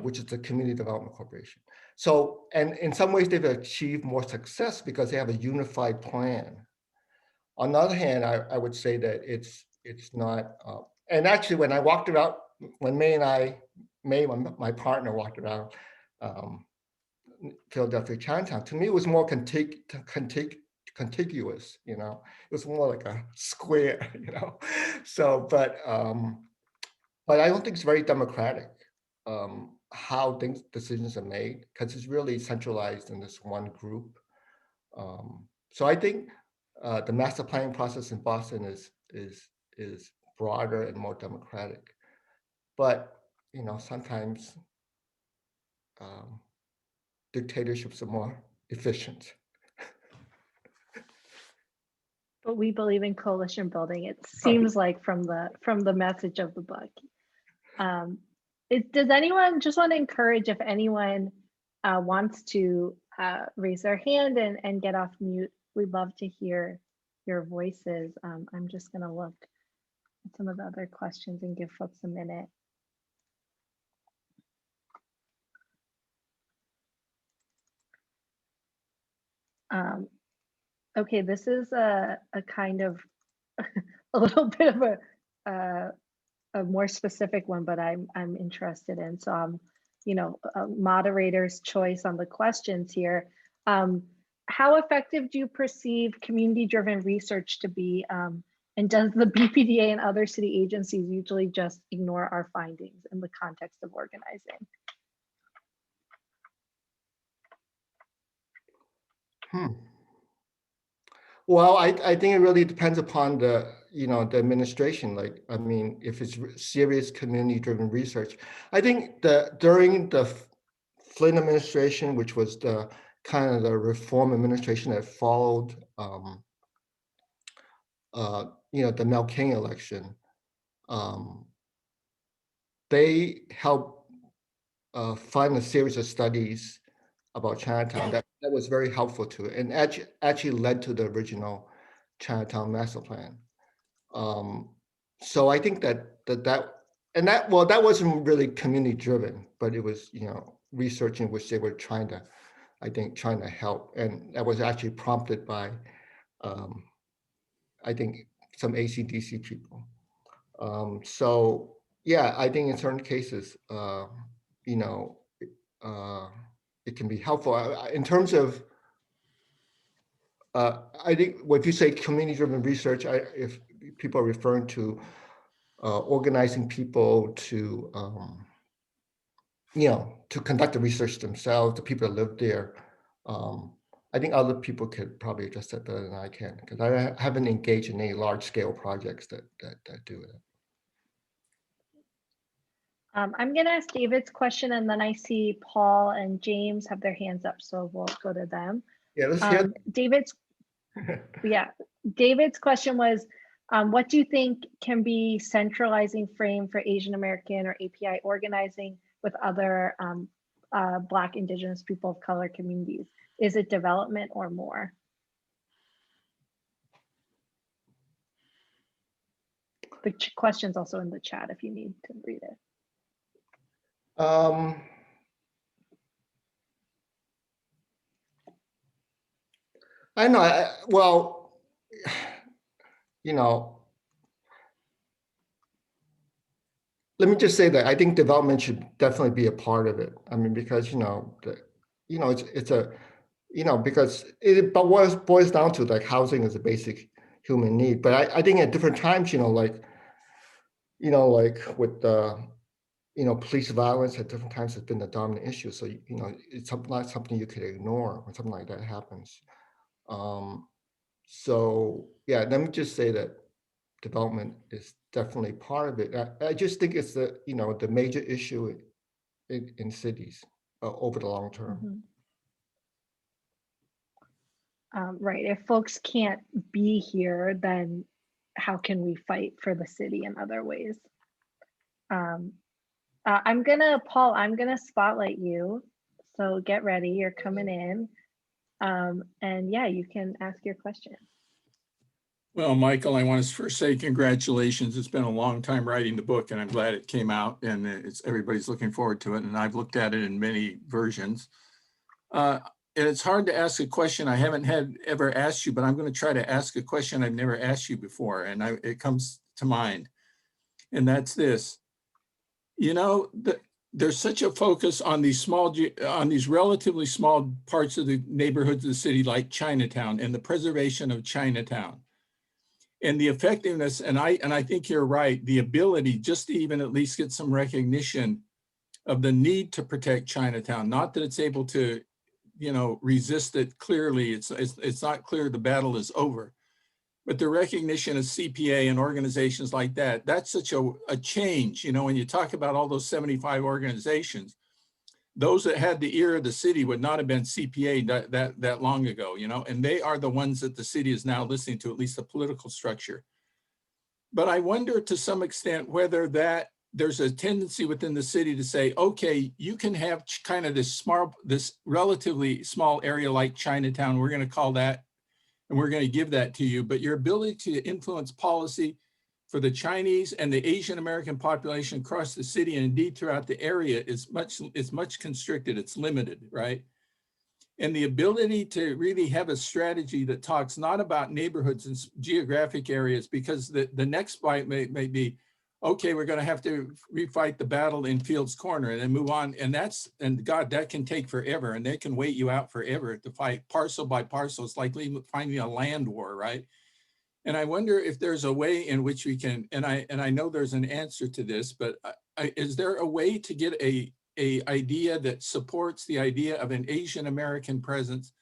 Speaker 6: which is the Community Development Corporation. So, and in some ways they've achieved more success because they have a unified plan. On the other hand, I would say that it's not. And actually, when I walked around, when when my partner walked around Philadelphia Chinatown, to me it was more contiguous. You know, it was more like a square. You know, so but I don't think it's very democratic how decisions are made, because it's really centralized in this one group. So I think the master planning process in Boston is broader and more democratic, but you know, sometimes dictatorships are more efficient.
Speaker 5: But we believe in coalition building. It seems like from the message of the book. Does anyone just want to encourage, if anyone wants to raise their hand and get off mute? We'd love to hear your voices. I'm just going to look at some of the other questions and give folks a minute. Okay, this is a kind of a little bit of a more specific one, but I'm interested in. So you know, moderator's choice on the questions here. How effective do you perceive community-driven research to be? And does the BPDA and other city agencies usually just ignore our findings in the context of organizing?
Speaker 6: Well, I think it really depends upon the administration. Like, I mean, if it's serious community-driven research, I think during the Flynn administration, which was the kind of the reform administration that followed, the Mel King election, they helped fund a series of studies about Chinatown that was very helpful to it, and actually led to the original Chinatown master plan. So I think that wasn't really community driven, but it was research in which they were trying to help, and that was actually prompted by I think some ACDC people. So yeah, I think in certain cases, it can be helpful in terms of. I think if you say community-driven research, if people are referring to organizing people to, to conduct the research themselves, the people that live there, I think other people could probably address that better than I can, because I haven't engaged in any large-scale projects that do it.
Speaker 5: I'm going to ask David's question, and then I see Paul and James have their hands up, so we'll go to them.
Speaker 6: Yeah, let's hear.
Speaker 5: David's question was, what do you think can be centralizing frame for Asian American or API organizing with other Black, Indigenous, people of color communities? Is it development or more? The question's also in the chat if you need to read it.
Speaker 6: I know. Well, let me just say that I think development should definitely be a part of it. I mean, because because it boils down to, like, housing is a basic human need. But I think at different times, like with the police violence at different times has been the dominant issue. So it's not something you could ignore when something like that happens. So yeah, let me just say that development is definitely part of it. I just think it's the major issue in cities over the long term.
Speaker 5: Mm-hmm. Right. If folks can't be here, then how can we fight for the city in other ways? Paul, I'm gonna spotlight you. So get ready, you're coming in. And yeah, you can ask your question.
Speaker 4: Well, Michael, I want to first say congratulations. It's been a long time writing the book, and I'm glad it came out, and everybody's looking forward to it. And I've looked at it in many versions. it's hard to ask a question I haven't ever asked you, but I'm going to try to ask a question I've never asked you before, and it comes to mind, and that's this. You know, there's such a focus on these relatively small parts of the neighborhoods of the city, like Chinatown, and the preservation of Chinatown, and the effectiveness. And I think you're right. The ability just to even at least get some recognition of the need to protect Chinatown. Not that it's able to, resist it clearly. It's not clear the battle is over, but the recognition of CPA and organizations like that, that's such a change. When you talk about all those 75 organizations, those that had the ear of the city would not have been CPA that long ago, and they are the ones that the city is now listening to, at least the political structure. But I wonder to some extent whether there's a tendency within the city to say, okay, you can have kind of this relatively small area like Chinatown, we're going to call that, and we're going to give that to you, but your ability to influence policy for the Chinese and the Asian American population across the city and indeed throughout the area is much constricted, it's limited, right? And the ability to really have a strategy that talks not about neighborhoods and geographic areas, because the next fight may be, okay, we're going to have to refight the battle in Fields Corner and then move on. And God, that can take forever, and they can wait you out forever to fight parcel by parcel. It's like finding a land war, right? And I wonder if there's a way in which we can, and I know there's an answer to this, but is there a way to get a idea that supports the idea of an Asian American presence,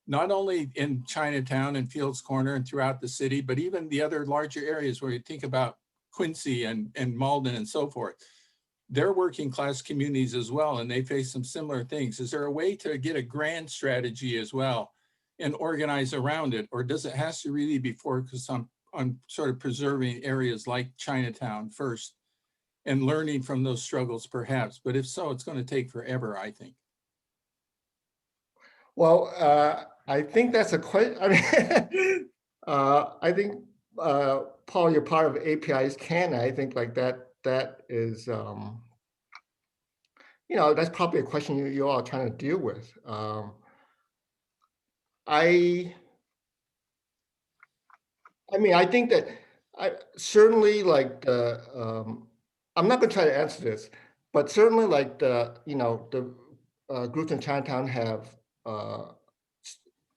Speaker 4: not only in Chinatown and Fields Corner and throughout the city, but even the other larger areas where you think about Quincy and Malden and so forth? They're working class communities as well, and they face some similar things. Is there a way to get a grand strategy as well and organize around it? Or does it have to really be focused on sort of preserving areas like Chinatown first and learning from those struggles perhaps? But if so, it's going to take forever, I think.
Speaker 6: Well, I think that's a question. I mean, I think, Paul, you're part of API's Canada. I think like that is, that's probably a question you all are trying to deal with. I mean, I think that certainly like the, I'm not going to try to answer this, but certainly like the groups in Chinatown have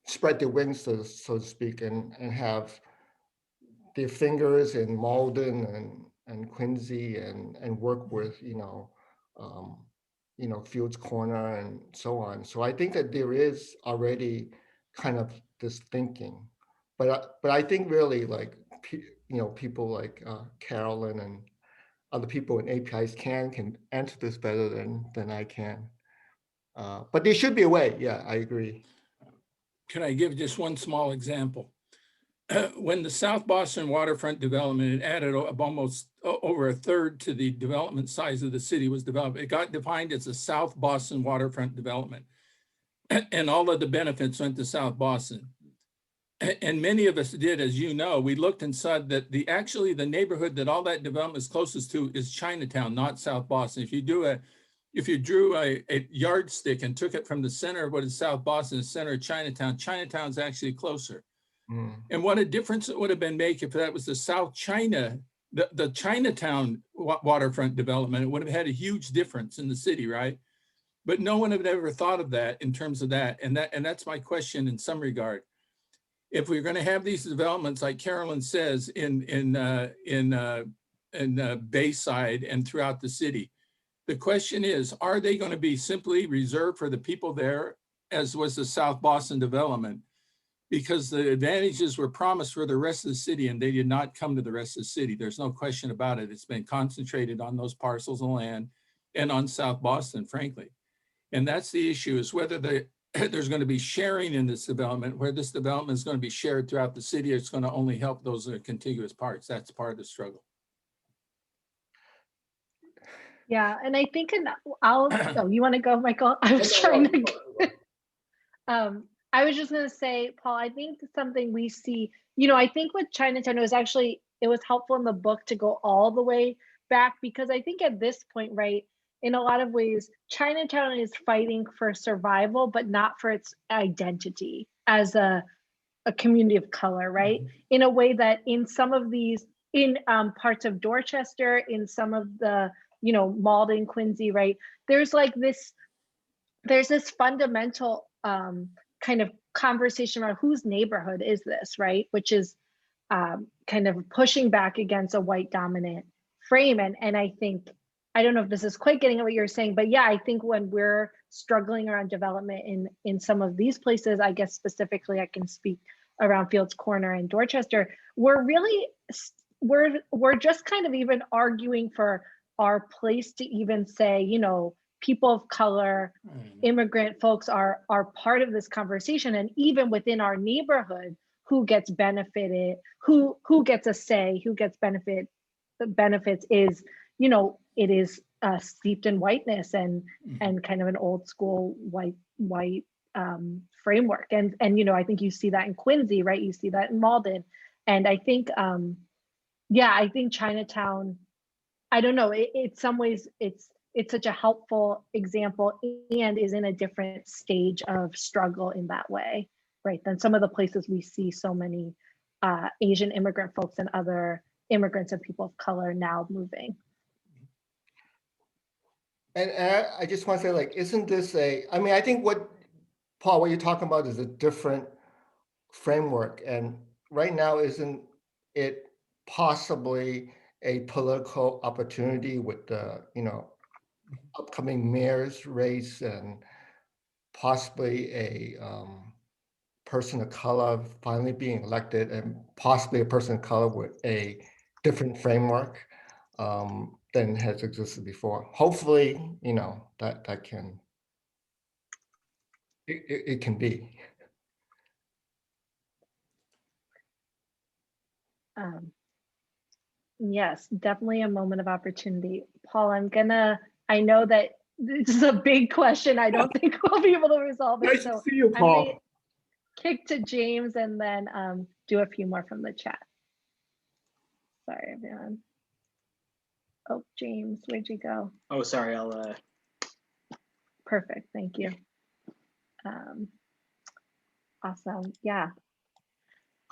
Speaker 6: spread their wings, so to speak, and have their fingers in Malden and Quincy and work with Fields Corner and so on. So I think that there is already kind of this thinking, but I think really like people like Carolyn and other people in APIs can answer this better than I can. But there should be a way. Yeah, I agree.
Speaker 4: Can I give just one small example? When the South Boston waterfront development added almost over a third to the development size of the city was developed, it got defined as a South Boston waterfront development. And all of the benefits went to South Boston. And many of us did, as you know, we looked and saw that actually the neighborhood that all that development is closest to is Chinatown, not South Boston. If you drew a yardstick and took it from the center of what is South Boston, the center of Chinatown, Chinatown's actually closer. And what a difference it would have been make if that was the South China, the Chinatown waterfront development. It would have had a huge difference in the city, right? But no one had ever thought of that in terms of that. And that's my question in some regard. If we're going to have these developments, like Carolyn says, in Bayside and throughout the city, the question is, are they going to be simply reserved for the people there, as was the South Boston development? Because the advantages were promised for the rest of the city and they did not come to the rest of the city. There's no question about it. It's been concentrated on those parcels of land and on South Boston, frankly. And that's the issue, is whether there's going to be sharing in this development, where this development is going to be shared throughout the city, or it's going to only help those contiguous parts. That's part of the struggle.
Speaker 5: Yeah, and I think oh, you want to go, Michael? I was trying to. I was just going to say, Paul, I think something we see, I think with Chinatown, it was helpful in the book to go all the way back, because I think at this point, right, in a lot of ways, Chinatown is fighting for survival, but not for its identity as a community of color, right? In a way that in some of these, in parts of Dorchester, in some of the, you know, Malden, Quincy, right? There's like this, there's this fundamental kind of conversation around whose neighborhood is this, right? Which is kind of pushing back against a white dominant frame. And I think, I don't know if this is quite getting at what you're saying, but yeah, I think when we're struggling around development in some of these places, I guess specifically I can speak around Fields Corner and Dorchester, we're really, we're just kind of even arguing for our place to even say, you know, people of color, immigrant folks are part of this conversation. And even within our neighborhood, who gets benefited, who gets a say, who gets benefits is, you know, it is steeped in whiteness and kind of an old school white framework. And you know, I think you see that in Quincy, right? You see that in Malden. And I think yeah, I think Chinatown, I don't know, in some ways it's such a helpful example and is in a different stage of struggle in that way, right? Than some of the places we see so many Asian immigrant folks and other immigrants and people of color now moving.
Speaker 6: And I just want to say, like, isn't this I mean, I think what, Paul, what you're talking about is a different framework. And right now, isn't it possibly a political opportunity with the, you know, upcoming mayor's race and possibly a person of color finally being elected and possibly a person of color with a different framework than has existed before. Hopefully, you know, that can, it can be.
Speaker 5: Yes, definitely a moment of opportunity. Paul, I know that this is a big question. I don't think we'll be able to resolve it.
Speaker 6: Nice to
Speaker 5: So
Speaker 6: see you,
Speaker 5: I'm gonna
Speaker 6: Paul.
Speaker 5: kick to James and then do a few more from the chat. Sorry, everyone. Oh, James, where'd you go?
Speaker 7: Oh, sorry, I'll
Speaker 5: Perfect, thank you. Awesome, yeah.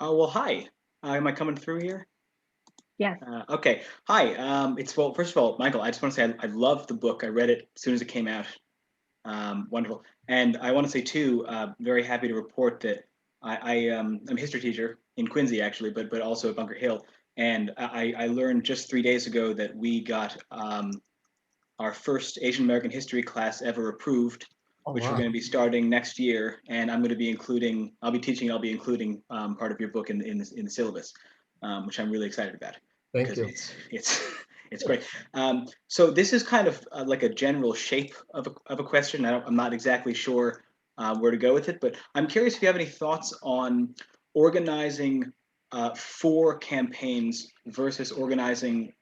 Speaker 7: Oh, well, hi. Am I coming through here?
Speaker 5: Yes.
Speaker 7: Okay. Hi. Well, first of all, Michael, I just want to say I loved the book. I read it as soon as it came out. Wonderful. And I want to say too, very happy to report that I'm a history teacher in Quincy actually, but also at Bunker Hill. And I learned just 3 days ago that we got our first Asian American history class ever approved, which we're going to be starting next year. And I'm going to be including, I'll be teaching, I'll be including part of your book in the syllabus, which I'm really excited about.
Speaker 6: Thank you.
Speaker 7: It's great. So this is kind of like a general shape of a question. I'm not exactly sure where to go with it, but I'm curious if you have any thoughts on organizing for campaigns versus organizing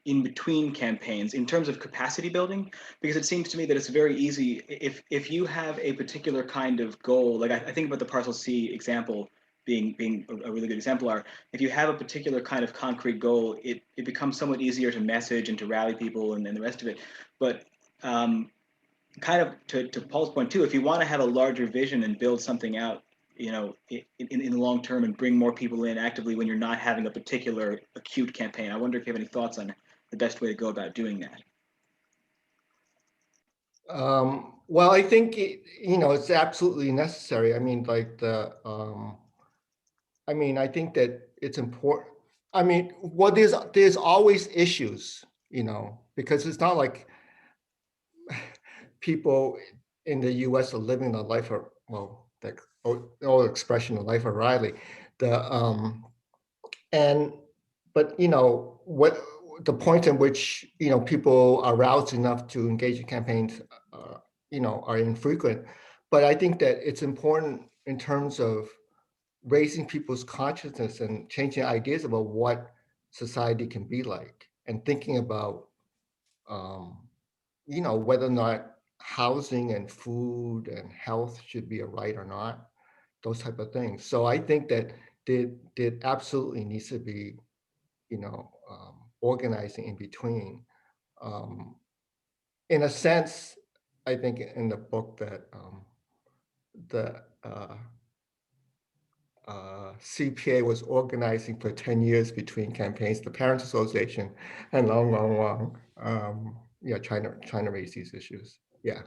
Speaker 7: in between campaigns in terms of capacity building, because it seems to me that it's very easy if you have a particular kind of goal. Like I think about the Parcel C example being a really good exemplar. If you have a particular kind of concrete goal, it becomes somewhat easier to message and to rally people and the rest of it. But kind of to Paul's point too, if you want to have a larger vision and build something out, you know, in the long term and bring more people in actively when you're not having a particular acute campaign, I wonder if you have any thoughts on the best way to go about doing that.
Speaker 6: Well, I think, you know, it's absolutely necessary. I mean, like I mean, I think that it's important. I mean, well, there's always issues, you know, because it's not like people in the U.S. are living the life of, well, the old expression, the life of Riley. But you know what, the point in which, you know, people are roused enough to engage in campaigns, you know, are infrequent. But I think that it's important in terms of raising people's consciousness and changing ideas about what society can be like, and thinking about, you know, whether or not housing and food and health should be a right or not, those type of things. So I think that there absolutely needs to be, you know, organizing in between. in a sense, I think in the book that the CPA was organizing for 10 years between campaigns, the Parents Association and Long, yeah, trying to raise these issues. Yeah.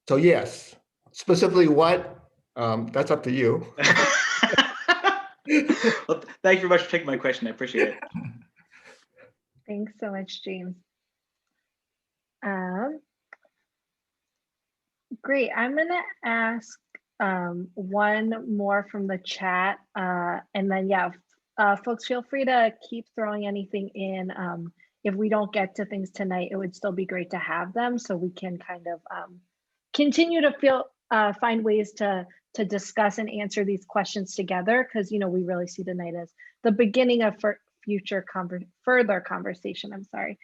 Speaker 6: So yes, specifically what, that's up to you.
Speaker 7: Well, thank you very much for taking my question. I appreciate it.
Speaker 5: Thanks so much, James. Um, Great. I'm going to ask one more from the chat. And then, yeah, folks, feel free to keep throwing anything in. If we don't get to things tonight, it would still be great to have them so we can kind of continue to find ways to discuss and answer these questions together, because, you know, we really see tonight as the beginning of further conversation. I'm sorry.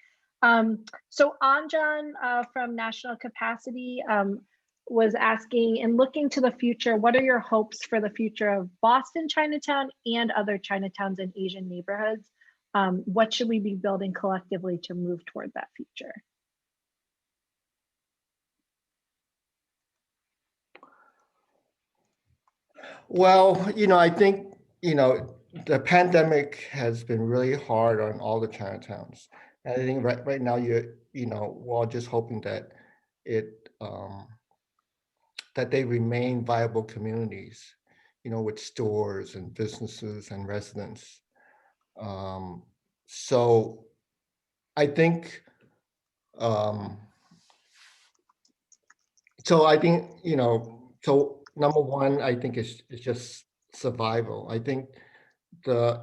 Speaker 5: So Anjan from National Capacity was asking, in looking to the future, what are your hopes for the future of Boston Chinatown and other Chinatowns in Asian neighborhoods? What should we be building collectively to move toward that future?
Speaker 6: Well, you know, I think, you know, the pandemic has been really hard on all the Chinatowns. And I think right now you know, we're all just hoping that it that they remain viable communities, you know, with stores and businesses and residents. So I think you know, so number one, I think it's just survival. I think I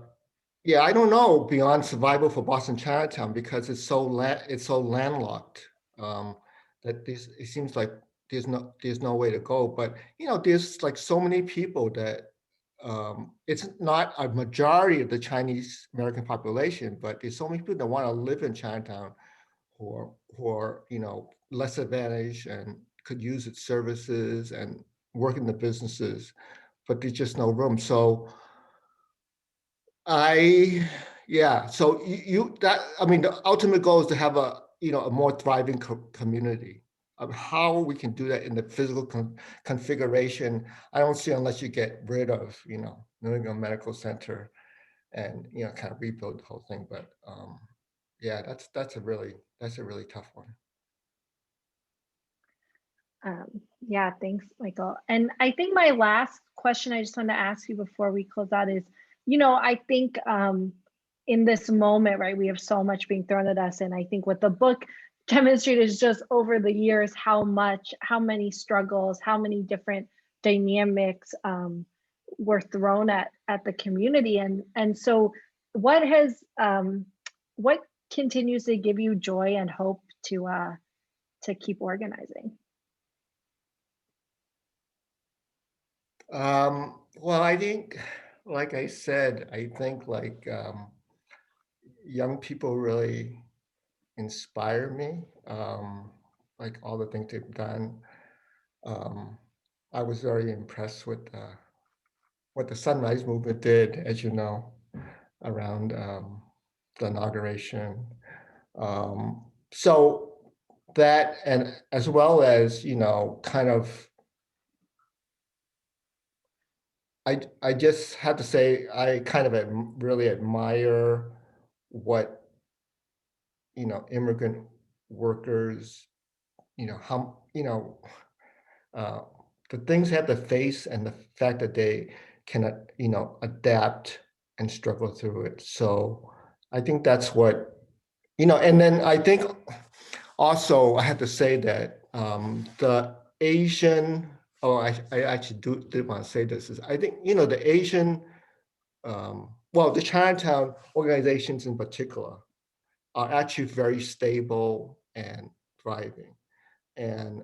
Speaker 6: don't know beyond survival for Boston Chinatown, because it's so landlocked, that it seems like there's no way to go. But you know, there's like so many people that it's not a majority of the Chinese American population, but there's so many people that want to live in Chinatown who are, you know, less advantaged and could use its services and work in the businesses, but there's just no room. So so I mean, the ultimate goal is to have a, you know, a more thriving community. Of how we can do that in the physical configuration, I don't see, unless you get rid of, you know, New England Medical Center and, you know, kind of rebuild the whole thing. But yeah, that's a really tough one.
Speaker 5: Yeah, thanks, Michael. And I think my last question I just want to ask you before we close out is, you know, I think in this moment, right, we have so much being thrown at us. And I think what the book demonstrated is just over the years, how many struggles, how many different dynamics were thrown at the community. And so what continues to give you joy and hope to keep organizing?
Speaker 6: Well, I think, like I said, I think like young people really inspire me. Like all the things they've done. I was very impressed with what the Sunrise Movement did, as you know, around the inauguration. So that, and as well as, you know, kind of, I just have to say, I kind of really admire what, you know, immigrant workers, you know, how, you know, the things they have to face, and the fact that they can, you know, adapt and struggle through it. So I think that's what, you know, and then I think also I have to say that the Asian, I actually did want to say this, is I think, you know, the Asian, well, the Chinatown organizations in particular are actually very stable and thriving. And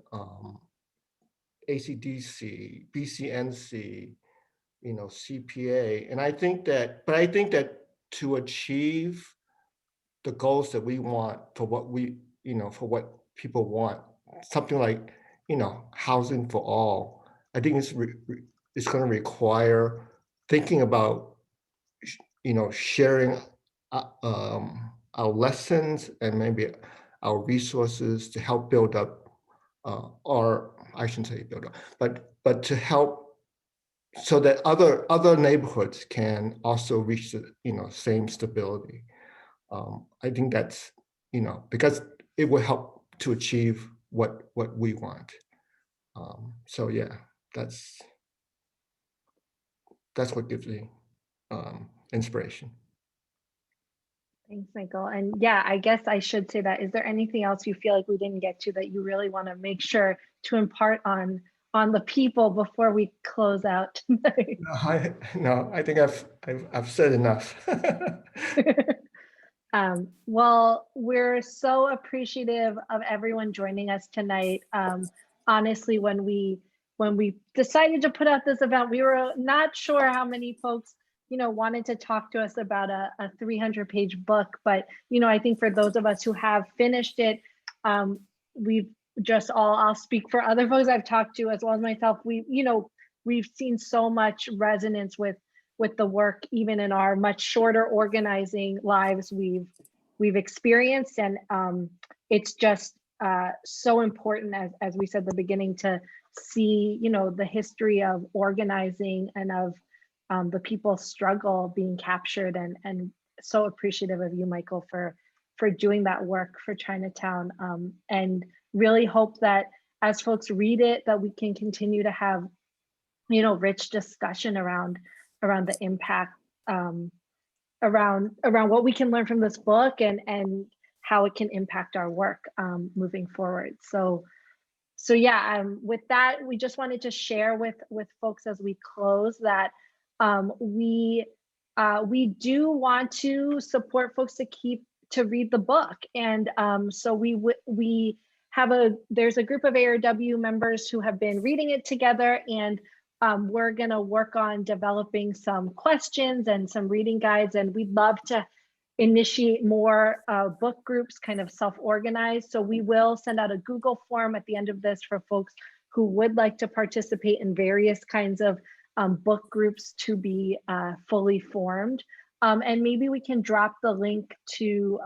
Speaker 6: ACDC, BCNC, you know, CPA. And I think that, but I think that to achieve the goals that we want for what we, you know, for what people want, something like, you know, housing for all, I think it's going to require thinking about, you know, sharing our lessons and maybe our resources to help build up, or I shouldn't say build up, but to help so that other neighborhoods can also reach the same stability. I think that's because it will help to achieve what we want. So yeah, that's what gives me inspiration.
Speaker 5: Thanks, Michael. And yeah, I guess I should say that. Is there anything else you feel like we didn't get to that you really want to make sure to impart on the people before we close out tonight?
Speaker 6: No, I think I've said enough.
Speaker 5: Well, we're so appreciative of everyone joining us tonight. Honestly, when we decided to put out this event, we were not sure how many folks wanted to talk to us about a 300-page book. But I think for those of us who have finished it, we've just I'll speak for other folks I've talked to as well as myself. We've seen so much resonance with the work, even in our much shorter organizing lives we've experienced. And it's just so important, as we said at the beginning, to see the history of organizing and of the people's struggle being captured, and so appreciative of you, Michael, for doing that work for Chinatown, and really hope that as folks read it, that we can continue to have rich discussion around the impact, around what we can learn from this book, and how it can impact our work moving forward. So yeah, with that, we just wanted to share with folks as we close that we do want to support folks to read the book. And so there's a group of ARW members who have been reading it together, and we're going to work on developing some questions and some reading guides, and we'd love to initiate more book groups, kind of self-organized. So we will send out a Google form at the end of this for folks who would like to participate in various kinds of book groups to be fully formed. And maybe we can drop the link to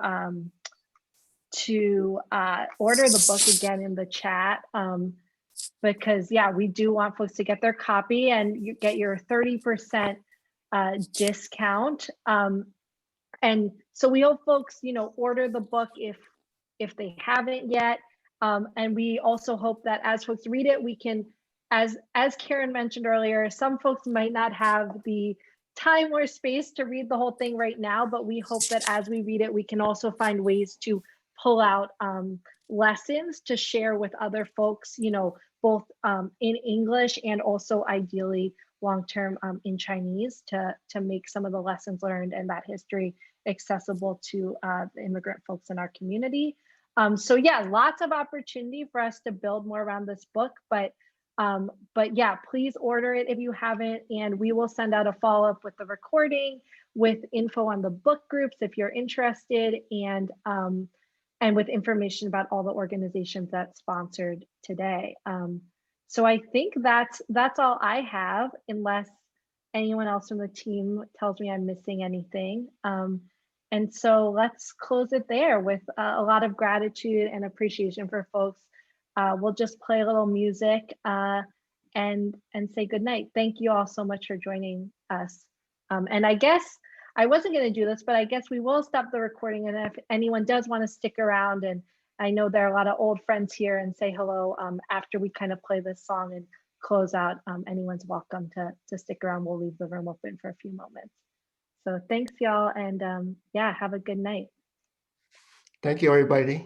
Speaker 5: order the book again in the chat, because yeah, we do want folks to get their copy and you get your 30% discount. And so we hope folks, order the book if they haven't yet. And we also hope that as folks read it, we can, as Karen mentioned earlier, some folks might not have the time or space to read the whole thing right now, but we hope that as we read it, we can also find ways to pull out lessons to share with other folks, both in English and also ideally long-term in Chinese, to make some of the lessons learned and that history accessible to the immigrant folks in our community. So yeah, lots of opportunity for us to build more around this book, but yeah, please order it if you haven't, and we will send out a follow-up with the recording, with info on the book groups if you're interested, and with information about all the organizations that sponsored today. So I think that's all I have, unless anyone else from the team tells me I'm missing anything. And so let's close it there with a lot of gratitude and appreciation for folks. We'll just play a little music and say goodnight. Thank you all so much for joining us. And I guess I wasn't going to do this, but I guess we will stop the recording. And if anyone does want to stick around, and I know there are a lot of old friends here, and say hello after we kind of play this song and close out, anyone's welcome to stick around. We'll leave the room open for a few moments. So thanks, y'all. And yeah, have a good night.
Speaker 6: Thank you, everybody.